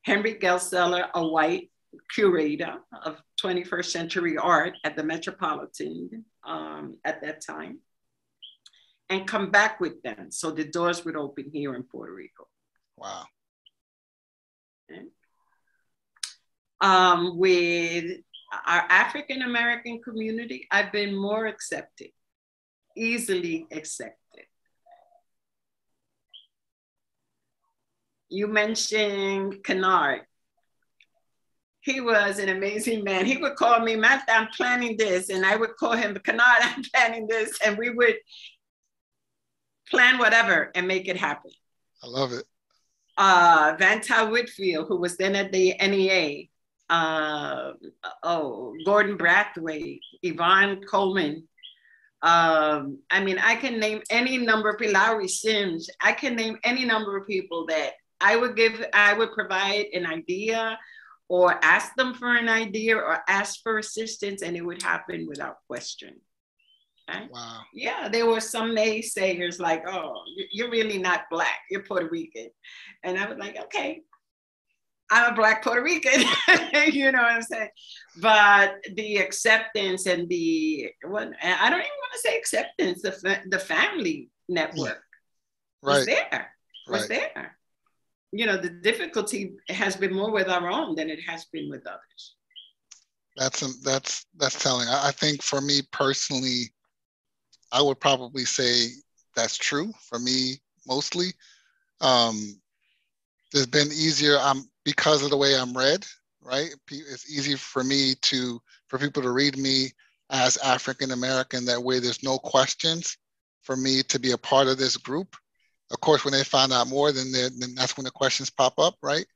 Henry Gelseller, a white curator of 21st century art at the Metropolitan at that time, and come back with them so the doors would open here in Puerto Rico. Wow. Okay. With our African American community, I've been more accepted, easily accepted. You mentioned Kennard. He was an amazing man. He would call me, "Martha, I'm planning this." And I would call him, "Kennard, I'm planning this." And we would plan whatever and make it happen. I love it. Vantel Whitfield, who was then at the NEA, Gordon Brathwaite, Yvonne Coleman. I can name any number of people, Lowry Sims. I can name any number of people that I would provide an idea or ask them for an idea or ask for assistance, and it would happen without question. Right? Wow. Yeah, there were some naysayers like, oh, you're really not Black, you're Puerto Rican. And I was like, okay, I'm a Black Puerto Rican, you know what I'm saying? But the acceptance and I don't even want to say acceptance, the family network was Right. there, was Right. there. You know, the difficulty has been more with our own than it has been with others. That's telling. I think for me personally, I would probably say that's true for me mostly. It's been easier. Because of the way I'm read, right? It's easy for people to read me as African American. That way, there's no questions for me to be a part of this group. Of course, when they find out more, then that's when the questions pop up, right?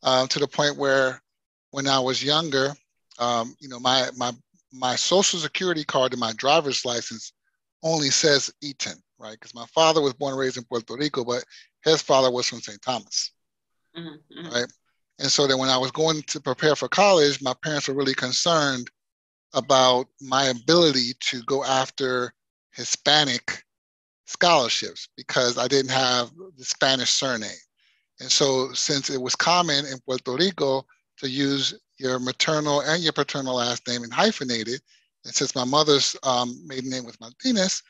To the point where, when I was younger, my Social Security card and my driver's license only says Eaton, right? Because my father was born and raised in Puerto Rico, but his father was from St. Thomas, mm-hmm. right? And so then when I was going to prepare for college, my parents were really concerned about my ability to go after Hispanic scholarships because I didn't have the Spanish surname. And so since it was common in Puerto Rico to use your maternal and your paternal last name and hyphenate it, and since my mother's maiden name was Martinez,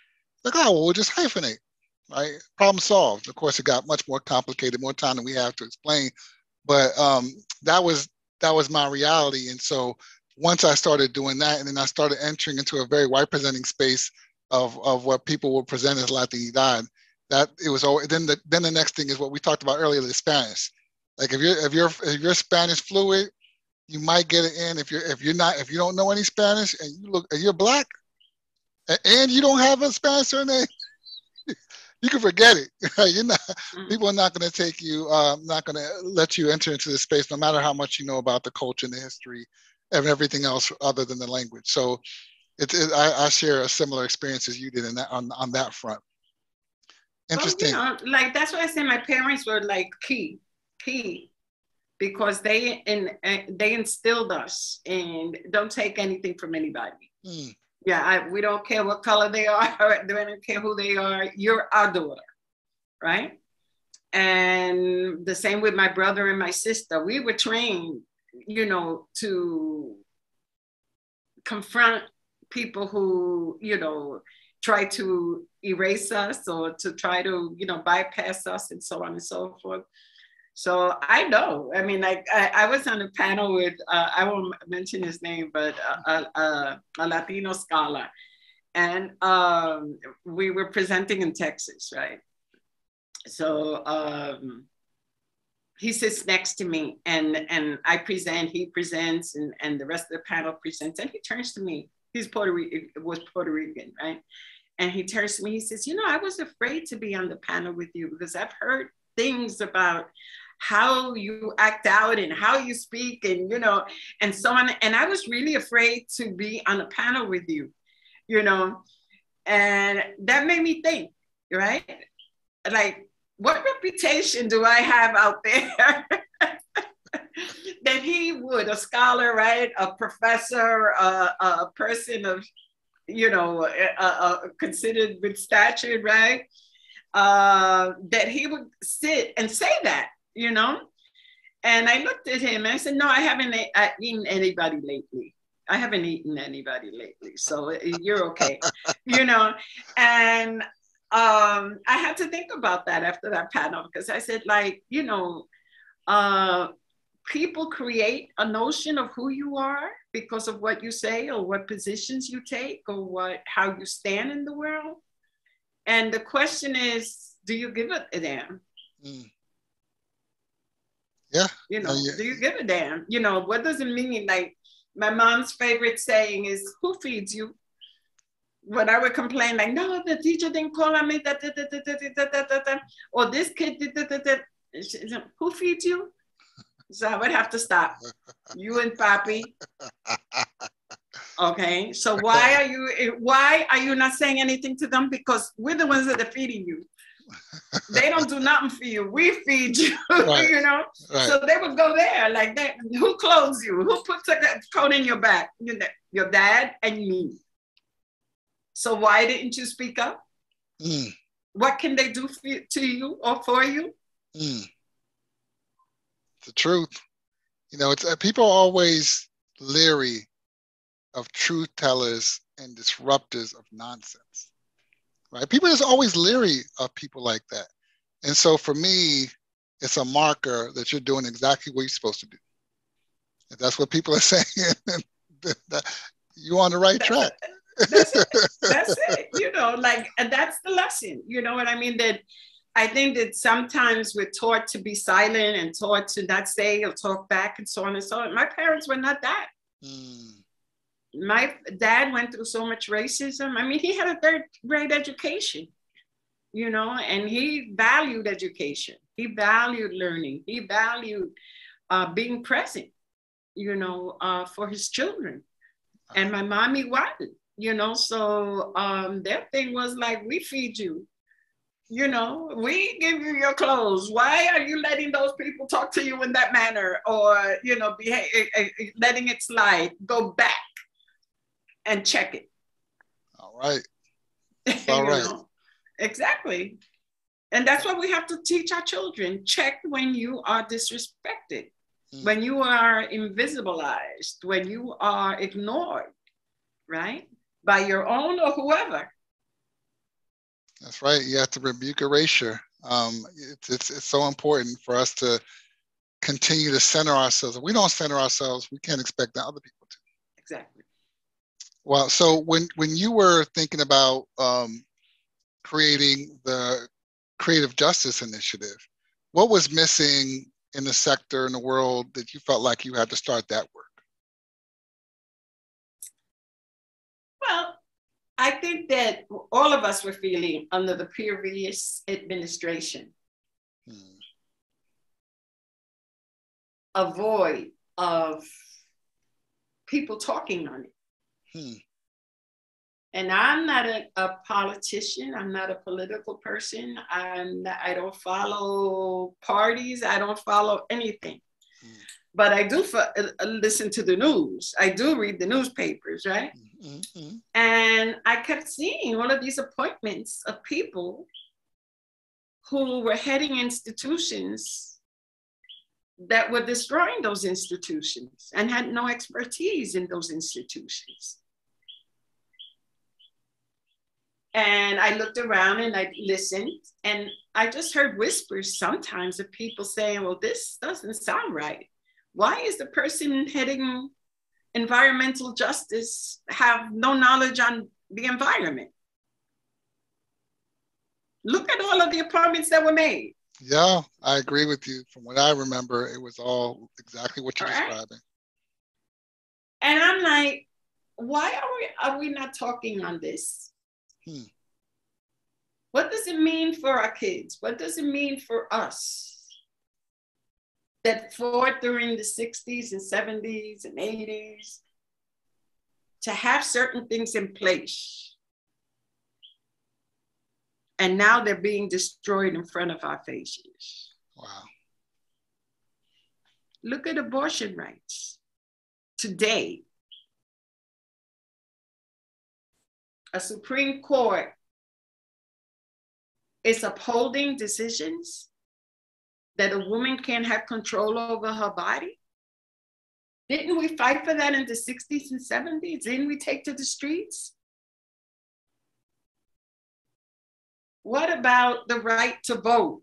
like, oh, well, we'll just hyphenate, right? Problem solved. Of course, it got much more complicated, more time than we have to explain. But that was my reality. And so once I started doing that, and then I started entering into a very white presenting space of what people will present as Latinidad, that it was always, then the next thing is what we talked about earlier, the Spanish. Like if you're Spanish fluid, you might get it in. If you don't know any Spanish and you're Black and you don't have a Spanish surname, you can forget it. You're not. People are not going to take you. Not going to let you enter into this space, no matter how much you know about the culture and the history and everything else other than the language. So, I share a similar experience as you did in that on that front. Interesting. Well, like that's why I say my parents were like key, because they instilled us and don't take anything from anybody. Yeah, we don't care what color they are, they don't care who they are. You're our daughter, right? And the same with my brother and my sister. We were trained, to confront people who, try to erase us or to try to, bypass us and so on and so forth. So I know, I mean, like I was on a panel with, I won't mention his name, but a Latino scholar. And we were presenting in Texas, right? So he sits next to me and I present, he presents, and the rest of the panel presents. And he turns to me, was Puerto Rican, right? And he turns to me, he says, I was afraid to be on the panel with you because I've heard things about how you act out and how you speak and, and so on. And I was really afraid to be on a panel with you, and that made me think, right? Like, what reputation do I have out there that he would, a scholar, right? A professor, a person of, considered with stature, right? That he would sit and say that, And I looked at him and I said, no, I haven't eaten anybody lately. I haven't eaten anybody lately. So you're okay, And I had to think about that after that panel, because I said, like, people create a notion of who you are because of what you say or what positions you take or how you stand in the world. And the question is, do you give a damn? Yeah. Do you give a damn? What does it mean? Like, my mom's favorite saying is, who feeds you? When I would complain, like, no, the teacher didn't call on me, or this kid did, who feeds you? So I would have to stop. You and Papi. Okay, so why are you not saying anything to them? Because we're the ones that are feeding you. They don't do nothing for you. We feed you, Right. Right. So they would go there like that. Who clothes you? Who puts a coat in your back? Your dad and me. So why didn't you speak up? Mm. What can they do to you or for you? Mm. The truth. You know, it's people are always leery of truth tellers and disruptors of nonsense, right? People are just always leery of people like that. And so for me, it's a marker that you're doing exactly what you're supposed to do. If that's what people are saying, you're on the right track. That's it. That's it. You know, like, and that's the lesson. You know what I mean? That I think that sometimes we're taught to be silent and taught to not say or talk back and so on and so on. My parents were not that. Mm. My dad went through so much racism. I mean, he had a third grade education, you know, and he valued education. He valued learning. He valued being present, you know, for his children. And my mommy wasn't, you know, so their thing was like, we feed you, you know, we give you your clothes. Why are you letting those people talk to you in that manner? Or, you know, letting it slide, go back and check it. All right. All right. Know? Exactly. And that's what we have to teach our children. Check when you are disrespected, when you are invisibilized, when you are ignored, right? By your own or whoever. That's right. You have to rebuke erasure. It's so important for us to continue to center ourselves. If we don't center ourselves, we can't expect the other people to. Exactly. Well, so when you were thinking about creating the Creative Justice Initiative, what was missing in the sector, in the world, that you felt like you had to start that work? Well, I think that all of us were feeling under the previous administration a void of people talking on it. And I'm not a politician. I'm not a political person. I don't follow parties. I don't follow anything. But I do listen to the news. I do read the newspapers, right? Mm-hmm. And I kept seeing all of these appointments of people who were heading institutions that were destroying those institutions and had no expertise in those institutions. And I looked around and I listened, and I just heard whispers sometimes of people saying, well, this doesn't sound right. Why is the person heading environmental justice have no knowledge on the environment? Look at all of the appointments that were made. Yeah, I agree with you. From what I remember, it was all exactly what you're describing. And I'm like, why are we not talking on this? What does it mean for our kids? What does it mean for us that fought during the 60s and 70s and 80s to have certain things in place? And now they're being destroyed in front of our faces. Wow. Look at abortion rights. Today, a Supreme Court is upholding decisions that a woman can't have control over her body. Didn't we fight for that in the 60s and 70s? Didn't we take to the streets? What about the right to vote?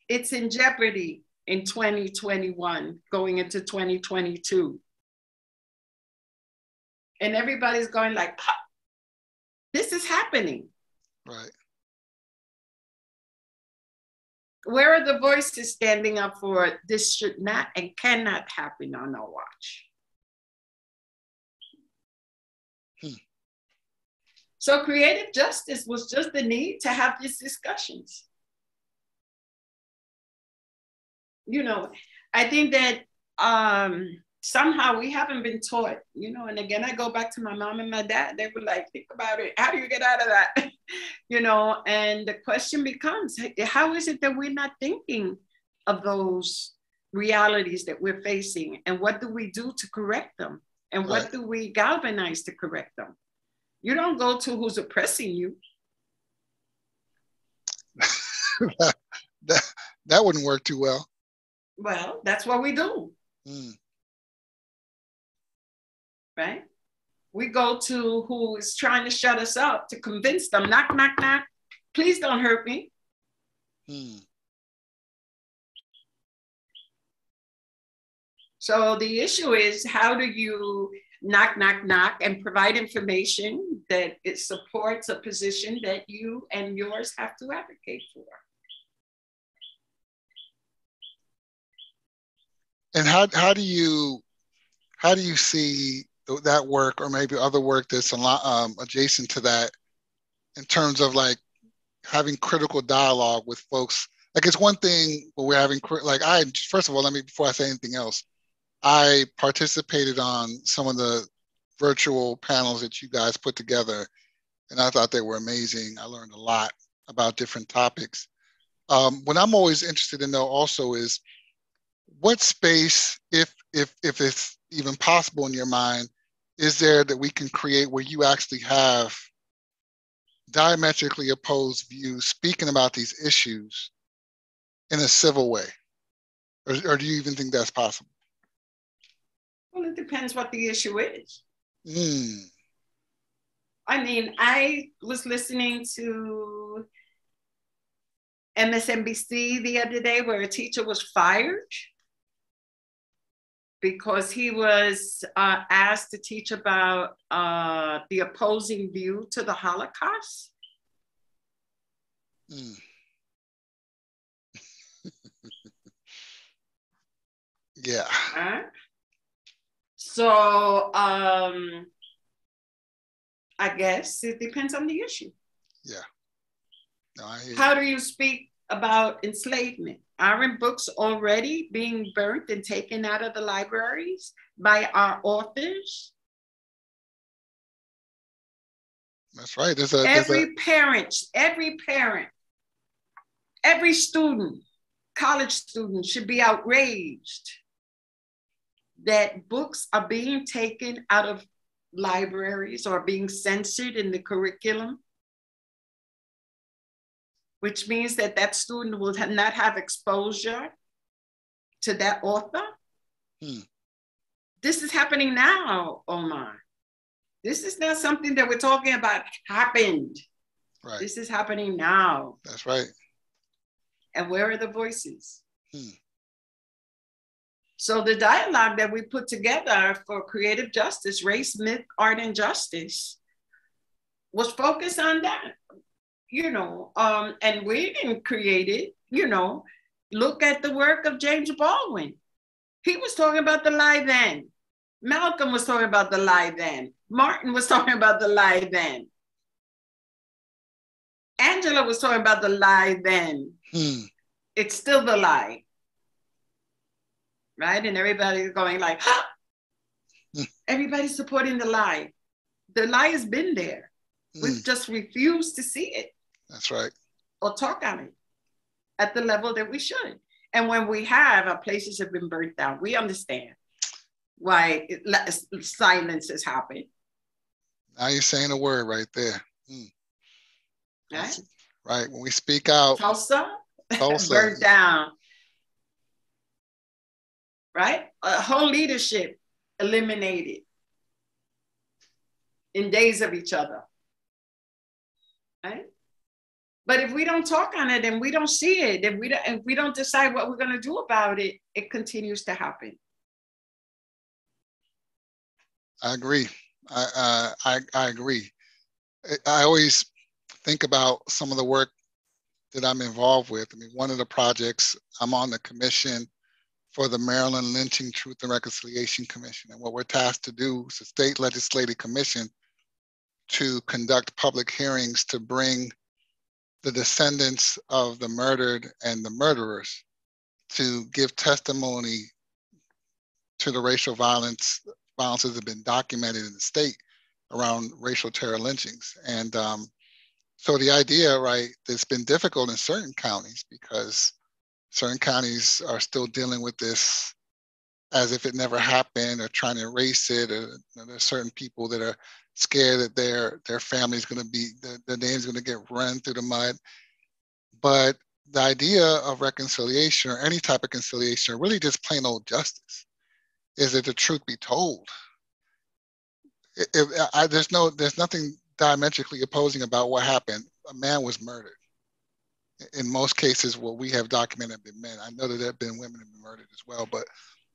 It's in jeopardy in 2021, going into 2022. And everybody's going like, this is happening. Right. Where are the voices standing up for this should not and cannot happen on our watch? So creative justice was just the need to have these discussions. You know, I think that somehow we haven't been taught, you know, and again, I go back to my mom and my dad. They were like, think about it. How do you get out of that? You know, and the question becomes, how is it that we're not thinking of those realities that we're facing? And what do we do to correct them? And what do we galvanize to correct them? You don't go to who's oppressing you. that wouldn't work too well. Well, that's what we do. Right? We go to who is trying to shut us up to convince them, knock, knock, knock. Please don't hurt me. So the issue is, how do you knock, knock, knock and provide information that it supports a position that you and yours have to advocate for? And how do you see that work, or maybe other work that's a lot adjacent to that, in terms of like having critical dialogue with folks? Like, it's one thing when we're having, like, first of all, before I say anything else, I participated on some of the virtual panels that you guys put together, and I thought they were amazing. I learned a lot about different topics. What I'm always interested in, though, also is what space, if it's even possible in your mind, is there that we can create where you actually have diametrically opposed views speaking about these issues in a civil way? Or do you even think that's possible? Well, it depends what the issue is. I mean, I was listening to MSNBC the other day where a teacher was fired because he was asked to teach about the opposing view to the Holocaust. Yeah. So I guess it depends on the issue. Yeah. No, I hear How do you speak about enslavement? Aren't books already being burnt and taken out of the libraries by our authors? That's right. Every parent, every student, college student should be outraged that books are being taken out of libraries or being censored in the curriculum, which means that that student will not have exposure to that author. This is happening now, Omar. This is not something that we're talking about happened. Right. This is happening now. That's right. And where are the voices? So the dialogue that we put together for creative justice, race, myth, art, and justice, was focused on that. And we didn't create it, look at the work of James Baldwin. He was talking about the lie then. Malcolm was talking about the lie then. Martin was talking about the lie then. Angela was talking about the lie then. It's still the lie. Right? And everybody's going like, everybody's supporting the lie. The lie has been there. We've just refused to see it. That's right. Or talk on it at the level that we should. And when we have, our places have been burnt down. We understand why silence has happened. Now you're saying a word right there. Right? Right. When we speak out. Tulsa. Burnt down. Right? A whole leadership eliminated in days of each other. Right? But if we don't talk on it and we don't see it, if we don't decide what we're going to do about it, it continues to happen. I agree. I agree. I always think about some of the work that I'm involved with. I mean, one of the projects, I'm on the commission for the Maryland Lynching Truth and Reconciliation Commission. And what we're tasked to do is a state legislative commission to conduct public hearings to bring the descendants of the murdered and the murderers to give testimony to the racial violence that have been documented in the state around racial terror lynchings. And so the idea, right, it's been difficult in certain counties because certain counties are still dealing with this as if it never happened, or trying to erase it. Or there's certain people that are scared that their family's going to be, their name's going to get run through the mud. But the idea of reconciliation, or any type of conciliation, or really just plain old justice, is that the truth be told. There's nothing diametrically opposing about what happened. A man was murdered. In most cases, what we have documented have been men. I know that there have been women who have been murdered as well, but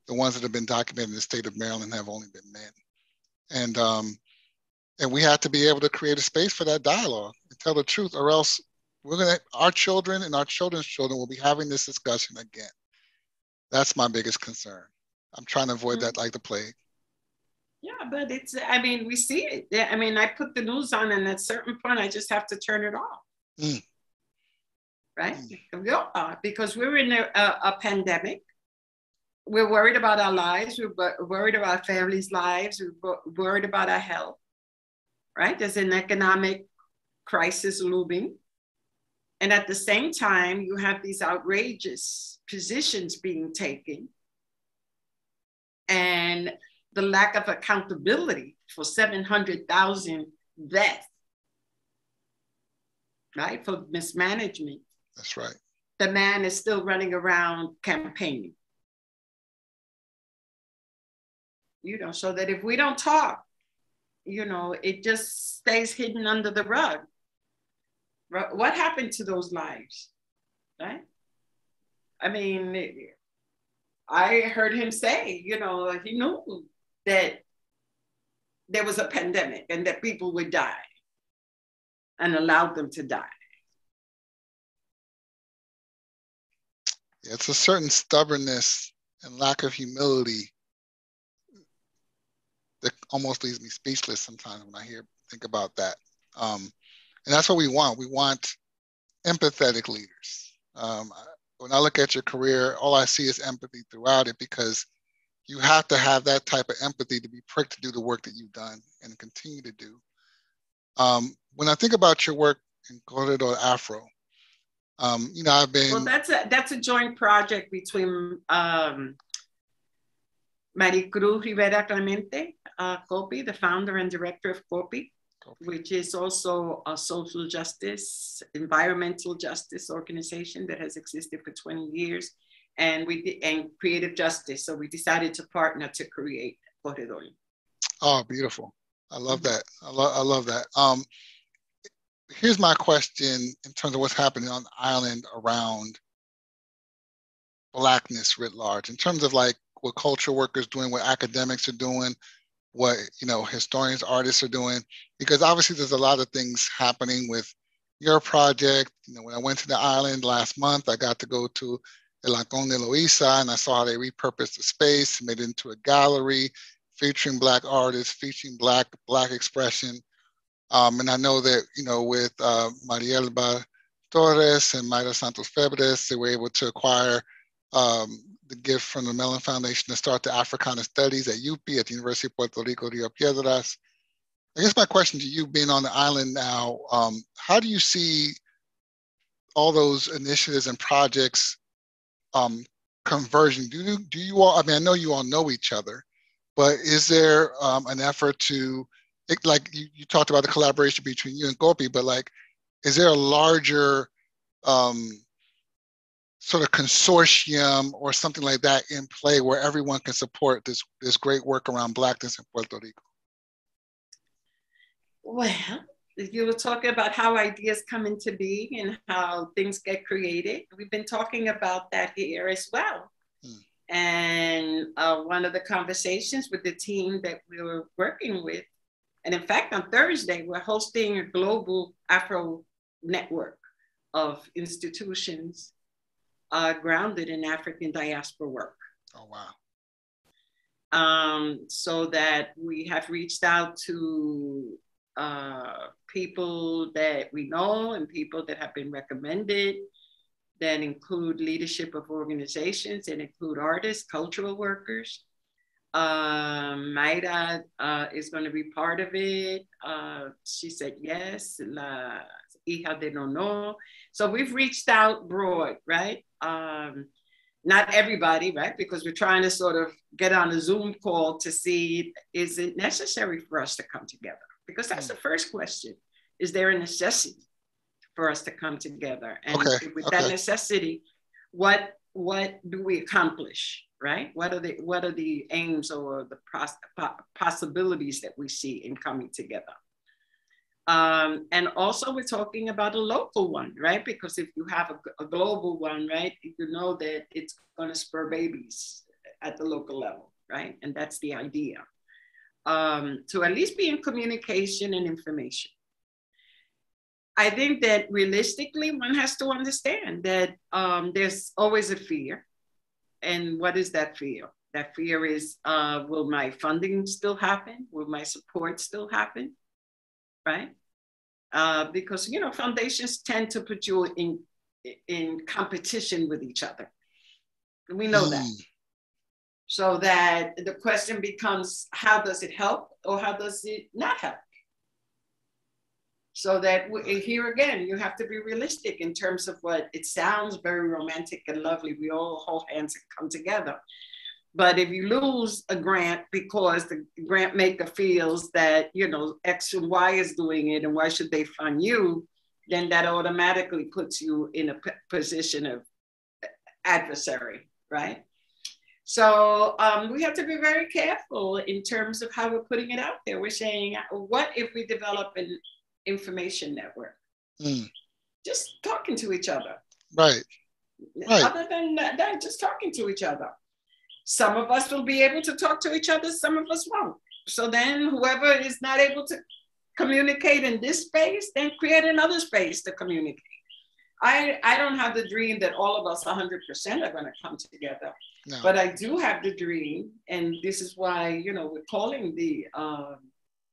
the ones that have been documented in the state of Maryland have only been men. And we have to be able to create a space for that dialogue and tell the truth, or else our children and our children's children will be having this discussion again. That's my biggest concern. I'm trying to avoid that like the plague. Yeah, but we see it. I put the news on, and at a certain point, I just have to turn it off. Right? Because we're in a pandemic. We're worried about our lives. We're worried about our families' lives. We're worried about our health. Right? There's an economic crisis looming. And at the same time, you have these outrageous positions being taken, and the lack of accountability for 700,000 deaths, right? For mismanagement. That's right. The man is still running around campaigning. So that if we don't talk, it just stays hidden under the rug. What happened to those lives, right? I heard him say, he knew that there was a pandemic and that people would die, and allowed them to die. It's a certain stubbornness and lack of humility that almost leaves me speechless sometimes when I think about that. And that's what we want. We want empathetic leaders. When I look at your career, all I see is empathy throughout it, because you have to have that type of empathy to be pricked to do the work that you've done and continue to do. When I think about your work in Corredor Afro, I've been... Well, that's a joint project between Maricruz Rivera Clemente, COPI, the founder and director of COPI, which is also a social justice, environmental justice organization that has existed for 20 years, and creative justice. So we decided to partner to create Corredor. Oh, beautiful. I love that. I love that. Here's my question in terms of what's happening on the island around Blackness writ large, in terms of like what cultural workers are doing, what academics are doing, what historians, artists are doing, because obviously there's a lot of things happening with your project. When I went to the island last month, I got to go to El Ancón de Loíza, and I saw how they repurposed the space, made it into a gallery featuring Black artists, featuring Black expression. And I know that, with Marielba Torres and Mayra Santos Febres, they were able to acquire the gift from the Mellon Foundation to start the Africana Studies at UPI, at the University of Puerto Rico, Rio Piedras. I guess my question to you, being on the island now, how do you see all those initiatives and projects converging? Do you all, I know you all know each other, but is there an effort to, like you talked about the collaboration between you and COPI, but like, is there a larger sort of consortium or something like that in play where everyone can support this great work around Blackness in Puerto Rico? Well, you were talking about how ideas come into being and how things get created. We've been talking about that here as well. And one of the conversations with the team that we were working with, and in fact, on Thursday, we're hosting a global Afro network of institutions grounded in African diaspora work. Oh, wow. So that we have reached out to people that we know and people that have been recommended, that include leadership of organizations, that include artists, cultural workers. Mayra is going to be part of it. She said yes, La Hija de Nono. So we've reached out broad, right? not everybody, right? Because we're trying to sort of get on a Zoom call to see, is it necessary for us to come together? Because that's the first question. Is there a necessity for us to come together? And with that necessity, what do we accomplish, right? What are the aims or the possibilities that we see in coming together? And also we're talking about a local one, right? Because if you have a global one, right, you know that it's going to spur babies at the local level, right? And that's the idea. To at least be in communication and information. I think that realistically, one has to understand that there's always a fear. And what is that fear? That fear is, will my funding still happen? Will my support still happen? Right? Because, you know, foundations tend to put you in competition with each other. We know that. So that the question becomes, how does it help or how does it not help? So that here again, you have to be realistic in terms of what it sounds very romantic and lovely. We all hold hands and come together. But if you lose a grant because the grant maker feels that, you know, X and Y is doing it and why should they fund you, then that automatically puts you in a position of adversary, right? So we have to be very careful in terms of how we're putting it out there. We're saying, what if we develop an information network? Just talking to each other. Right. Other than that, just talking to each other. Some of us will be able to talk to each other, some of us won't. So then whoever is not able to communicate in this space, then create another space to communicate. I don't have the dream that all of us 100% are going to come together. No. But I do have the dream, and this is why, you know, we're calling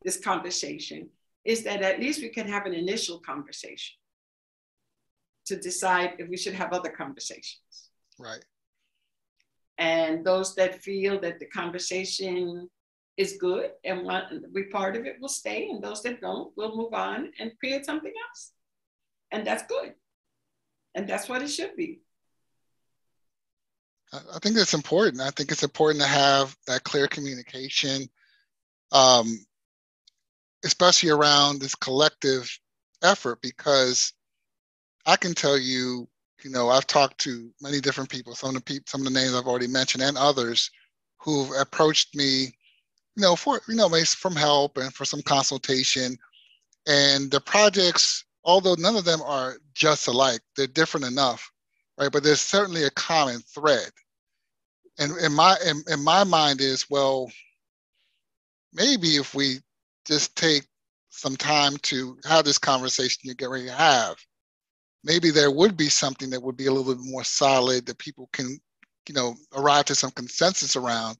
this conversation, is that at least we can have an initial conversation to decide if we should have other conversations. Right. And those that feel that the conversation is good and want to be part of it will stay, and those that don't will move on and create something else. And that's good. And that's what it should be. I think that's important. I think it's important to have that clear communication, especially around this collective effort, because I can tell you, you know, I've talked to many different people, some of the names I've already mentioned and others who've approached me, you know, for, you know, from help and for some consultation. And the projects, although none of them are just alike, they're different enough, right? But there's certainly a common thread. And in my mind is, well, maybe if we just take some time to have this conversation you get ready to have, maybe there would be something that would be a little bit more solid that people can, you know, arrive to some consensus around,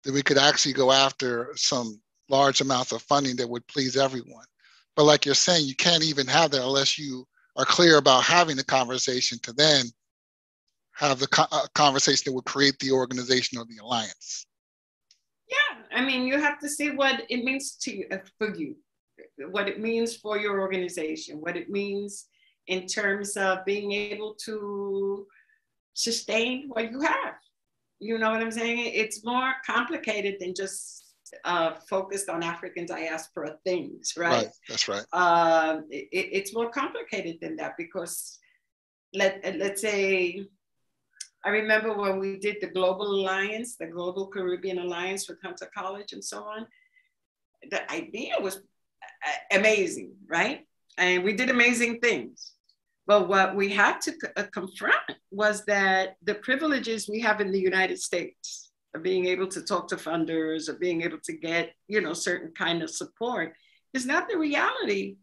that we could actually go after some large amounts of funding that would please everyone. But like you're saying, you can't even have that unless you are clear about having the conversation to then have the conversation that would create the organization or the alliance. Yeah, I mean, you have to see what it means to for you, what it means for your organization, what it means in terms of being able to sustain what you have. You know what I'm saying? It's more complicated than just focused on African diaspora things, right? Right, that's right. It's more complicated than that, because let's say, I remember when we did the Global Alliance, the Global Caribbean Alliance with Hunter College and so on, the idea was amazing, right? And we did amazing things. But what we had to confront was that the privileges we have in the United States of being able to talk to funders, or being able to get, you know, certain kind of support is not the reality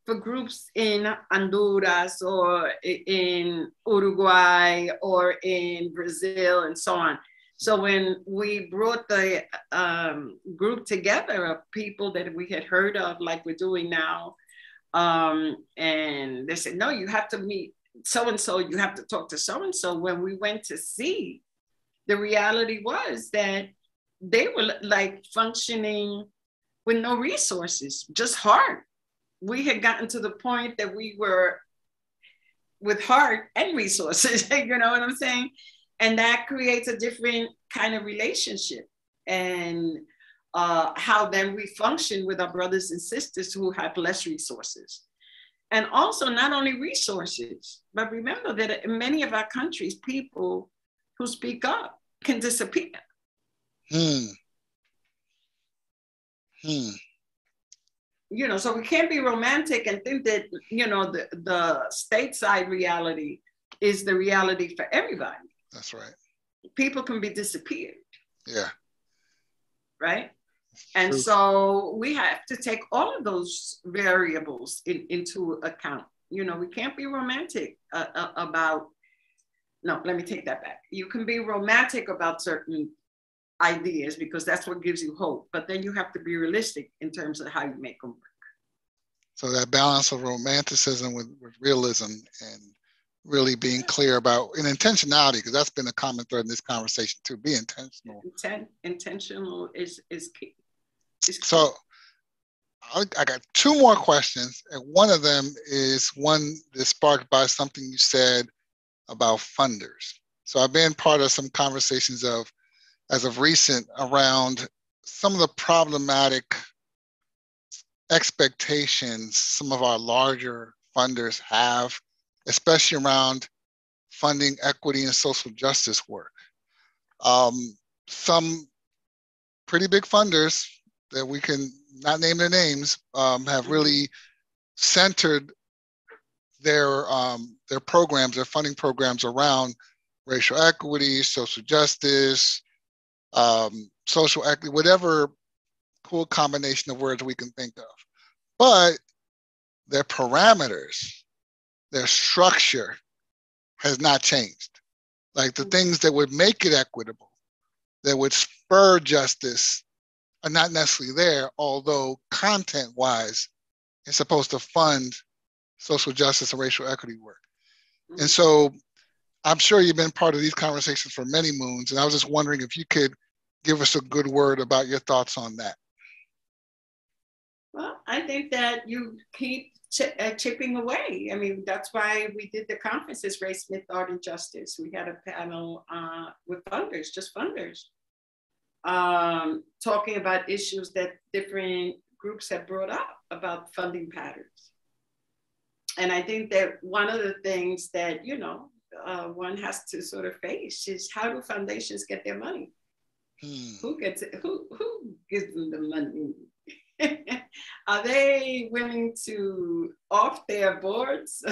for groups in Honduras or in Uruguay or in Brazil and so on. So when we brought the group together of people that we had heard of, like we're doing now, and they said, no, you have to meet so-and-so, you have to talk to so-and-so. When we went to see, the reality was that they were like functioning with no resources, just heart. We had gotten to the point that we were with heart and resources, you know what I'm saying? And that creates a different kind of relationship. And how then we function with our brothers and sisters who have less resources. And also, not only resources, but remember that in many of our countries, people who speak up can disappear. Hmm. You know, so we can't be romantic and think that, you know, the stateside reality is the reality for everybody. That's right. People can be disappeared. Yeah. Right. And True. so we have to take all of those variables into account. You know, we can't be romantic about, no, let me take that back. You can be romantic about certain ideas because that's what gives you hope, but then you have to be realistic in terms of how you make them work. So that balance of romanticism with realism and really being clear about and intentionality, because that's been a common thread in this conversation too. Be intentional. Intentional is key. So I got two more questions, and one of them is one that's sparked by something you said about funders. So I've been part of some conversations as of recent around some of the problematic expectations some of our larger funders have, especially around funding equity and social justice work. Some pretty big funders that we can not name their names have really centered their programs, their funding programs around racial equity, social justice, social equity, whatever cool combination of words we can think of. But their parameters, their structure has not changed. Like the things that would make it equitable, that would spur justice are not necessarily there, although content-wise, it's supposed to fund social justice and racial equity work. And so I'm sure you've been part of these conversations for many moons, and I was just wondering if you could give us a good word about your thoughts on that. Well, I think that you keep chipping away. I mean, that's why we did the conferences, Race, Myth, Art, and Justice. We had a panel with funders, just funders, talking about issues that different groups have brought up about funding patterns. And I think that one of the things that, you know, one has to sort of face is how do foundations get their money? Who gets it? Who gives them the money? Are they willing to off their boards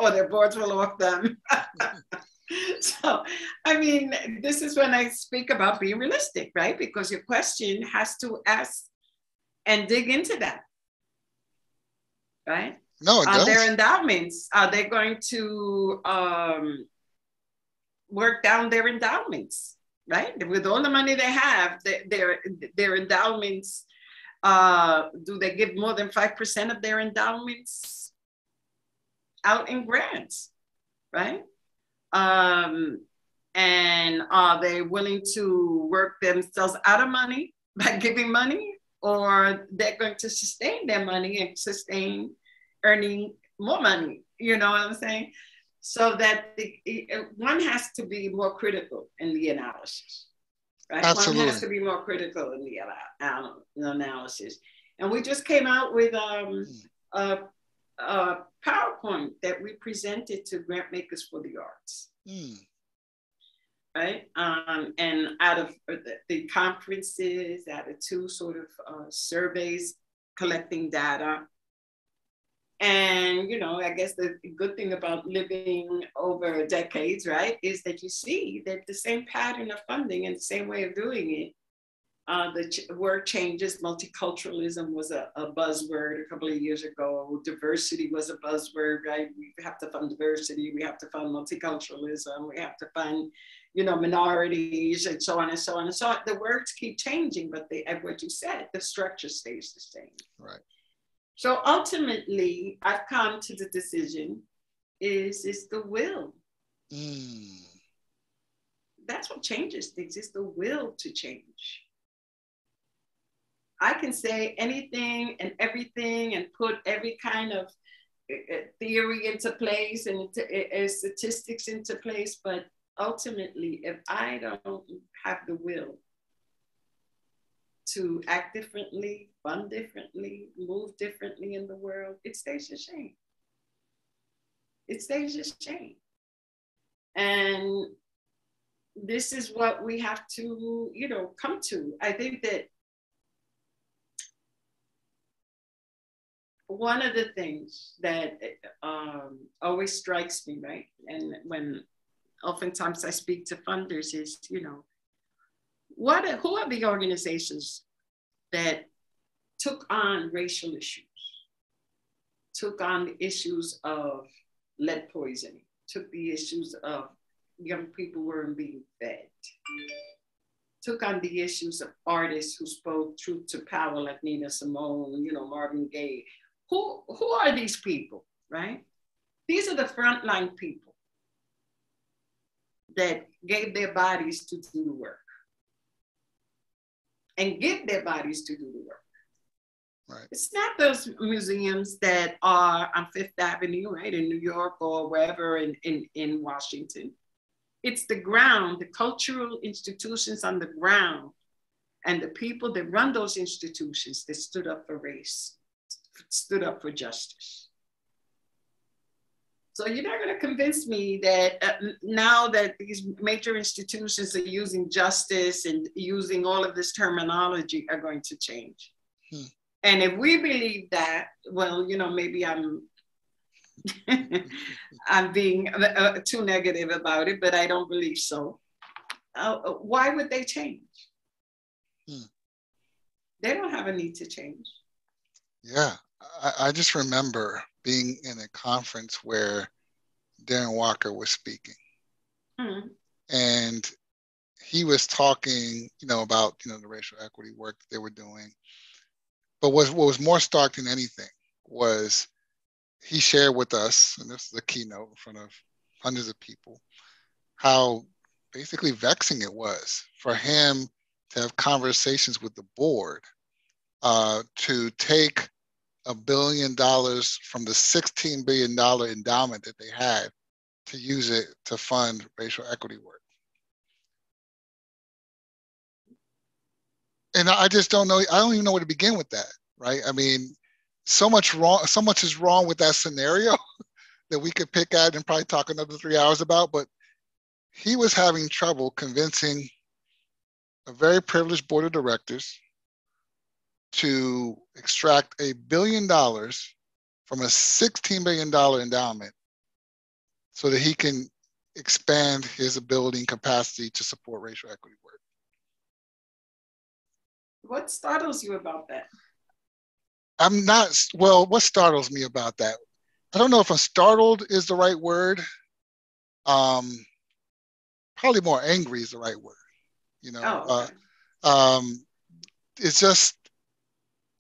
or their boards will off them? So, I mean, this is when I speak about being realistic, right? Because your question has to ask and dig into that, right? No, it does. Their endowments, are they going to work down their endowments, right? With all the money they have, their endowments, do they give more than 5% of their endowments out in grants, right? And are they willing to work themselves out of money by giving money, or they're going to sustain their money and sustain earning more money? You know what I'm saying? So that one has to be more critical in the analysis. Right? Absolutely. One has to be more critical in the analysis. And we just came out with a PowerPoint that we presented to grant makers for the arts. Right? And out of the conferences, out of two sort of surveys collecting data. And, you know, I guess the good thing about living over decades, right, is that you see that the same pattern of funding and the same way of doing it, the word changes. Multiculturalism was a buzzword a couple of years ago. Diversity was a buzzword, right? We have to fund diversity. We have to fund multiculturalism. We have to fund, you know, minorities and so on and so on and so on. The words keep changing, but what you said, the structure stays the same. Right. So ultimately, I've come to the decision is the will. That's what changes things, is the will to change. I can say anything and everything and put every kind of theory into place and statistics into place, but ultimately, if I don't have the will to act differently, fund differently, move differently in the world, it stays the same. It stays the same. And this is what we have to, come to. I think that one of the things that always strikes me, right? And when oftentimes I speak to funders is, who are the organizations that took on racial issues, took on the issues of lead poisoning, took the issues of young people weren't being fed, took on the issues of artists who spoke truth to power like Nina Simone, Marvin Gaye. Who are these people, right? These are the frontline people that gave their bodies to do the work and give their bodies to do the work. Right. It's not those museums that are on Fifth Avenue, right, in New York or wherever in Washington. It's the ground, the cultural institutions on the ground, and the people that run those institutions that stood up for race, stood up for justice. So you're not going to convince me that now that these major institutions are using justice and using all of this terminology are going to change. And if we believe that, well, maybe I'm I'm being too negative about it, but I don't believe so. Why would they change? They don't have a need to change. Yeah, I just remember being in a conference where Darren Walker was speaking. And he was talking, about, the racial equity work that they were doing. But what was more stark than anything was he shared with us, and this is a keynote in front of hundreds of people, how basically vexing it was for him to have conversations with the board to take $1 billion from the $16 billion endowment that they had to use it to fund racial equity work. And I just don't know. I don't even know where to begin with that, right? I mean, so much is wrong with that scenario that we could pick at and probably talk another 3 hours about. But he was having trouble convincing a very privileged board of directors to extract $1 billion from a $16 billion endowment so that he can expand his ability and capacity to support racial equity work. What startles you about that? What startles me about that? I don't know if startled is the right word. Probably more angry is the right word. Okay.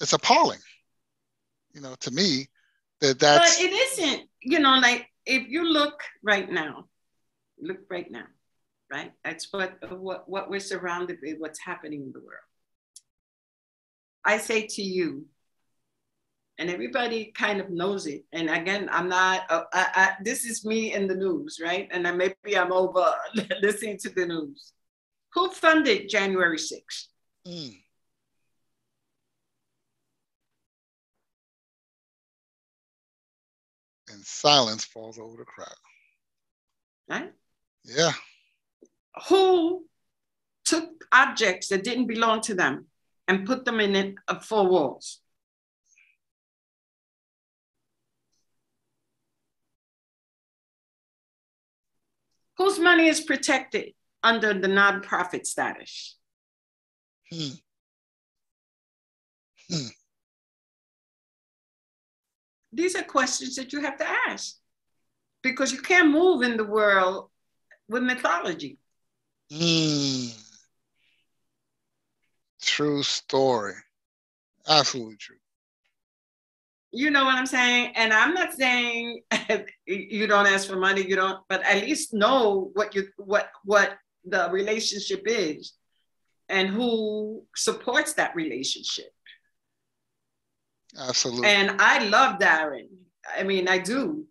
It's appalling, to me that's. But it isn't, like if you look right now, right? That's what we're surrounded with, what's happening in the world. I say to you, and everybody kind of knows it. And again, I'm not, this is me in the news, right? And maybe I'm over listening to the news. Who funded January 6th? And silence falls over the crowd. Right? Yeah. Who took objects that didn't belong to them and put them in 4 walls? Whose money is protected under the nonprofit status? These are questions that you have to ask because you can't move in the world with mythology. True story. Absolutely true. You know what I'm saying? And I'm not saying you don't ask for money, but at least know what the relationship is and who supports that relationship. Absolutely. And I love Darren. I mean, I do,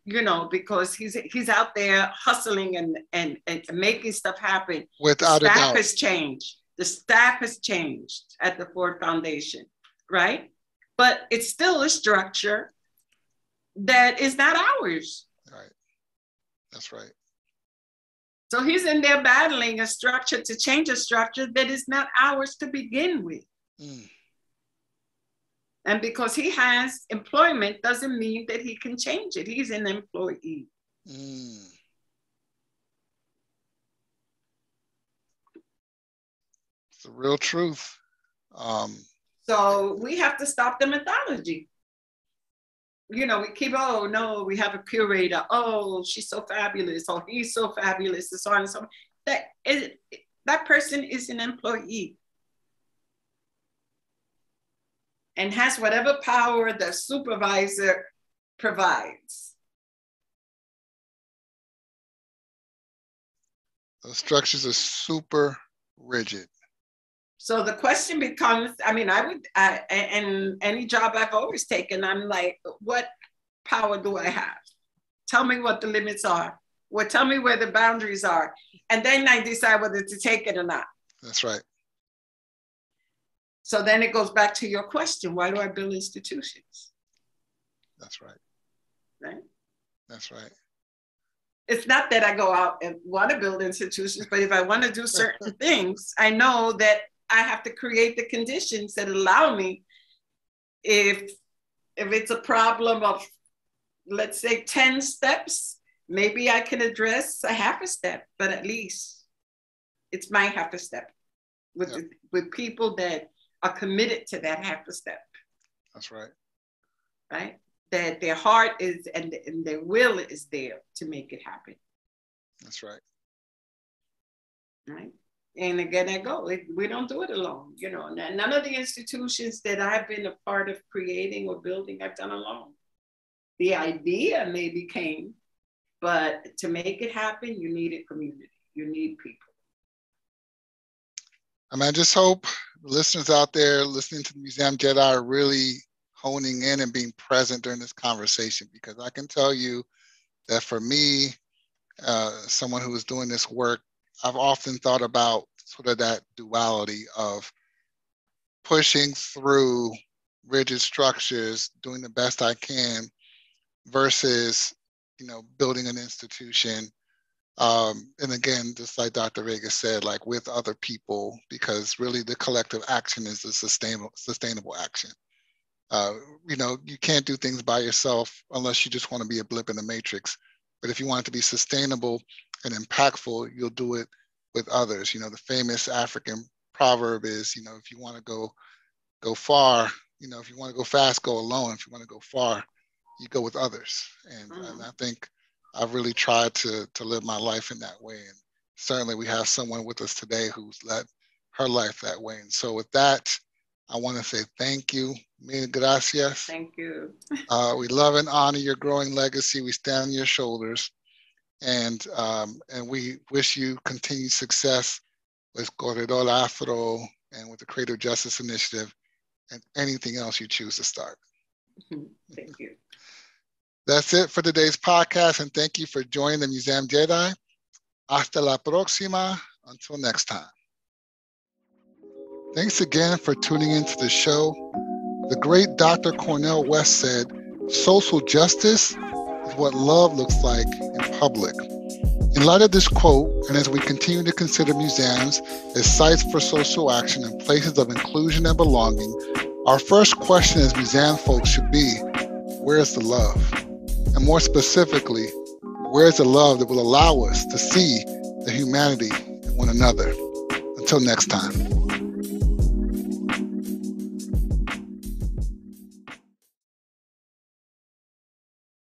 because he's out there hustling and making stuff happen. Without a doubt. The staff has changed. The staff has changed at the Ford Foundation, right? But it's still a structure that is not ours. Right. That's right. So he's in there battling a structure to change a structure that is not ours to begin with. Mm. And because he has employment doesn't mean that he can change it. He's an employee. Mm. It's the real truth. So we have to stop the mythology. We keep, oh, no, we have a curator. Oh, she's so fabulous. Oh, he's so fabulous. And so on and so on. That person is an employee and has whatever power the supervisor provides. Those structures are super rigid. So the question becomes, and any job I've always taken, I'm like, what power do I have? Tell me what the limits are. Well, tell me where the boundaries are. And then I decide whether to take it or not. That's right. So then it goes back to your question. Why do I build institutions? That's right. Right? That's right. It's not that I go out and want to build institutions, but if I want to do certain things, I know that I have to create the conditions that allow me, if it's a problem of, let's say, 10 steps, maybe I can address a half a step, but at least it's my half a step with people that are committed to that half a step. That's right. Right? That their heart is and their will is there to make it happen. That's right. Right? And again, we don't do it alone. None of the institutions that I've been a part of creating or building, I've done alone. The idea maybe came, but to make it happen, you need a community. You need people. I just hope listeners out there listening to the Museum Jedi are really honing in and being present during this conversation, because I can tell you that for me, someone who is doing this work, I've often thought about sort of that duality of pushing through rigid structures, doing the best I can, versus, building an institution. And again, just like Dr. Vega said, like with other people, because really the collective action is the sustainable action. You can't do things by yourself unless you just want to be a blip in the matrix. But if you want it to be sustainable and impactful, you'll do it with others. The famous African proverb is, if you want to go far, if you want to go fast, go alone. If you want to go far, you go with others. And I think I've really tried to live my life in that way. And certainly we have someone with us today who's led her life that way. And so with that, I want to say thank you. Mil gracias. Thank you. We love and honor your growing legacy. We stand on your shoulders. And we wish you continued success with Corredor Afro and with the Creative Justice Initiative and anything else you choose to start. Thank you. That's it for today's podcast, and thank you for joining the Museum Jedi. Hasta la próxima. Until next time. Thanks again for tuning into the show. The great Dr. Cornel West said, "Social justice is what love looks like in public." In light of this quote, and as we continue to consider museums as sites for social action and places of inclusion and belonging, our first question as museum folks should be, where's the love? And more specifically, where's the love that will allow us to see the humanity in one another? Until next time.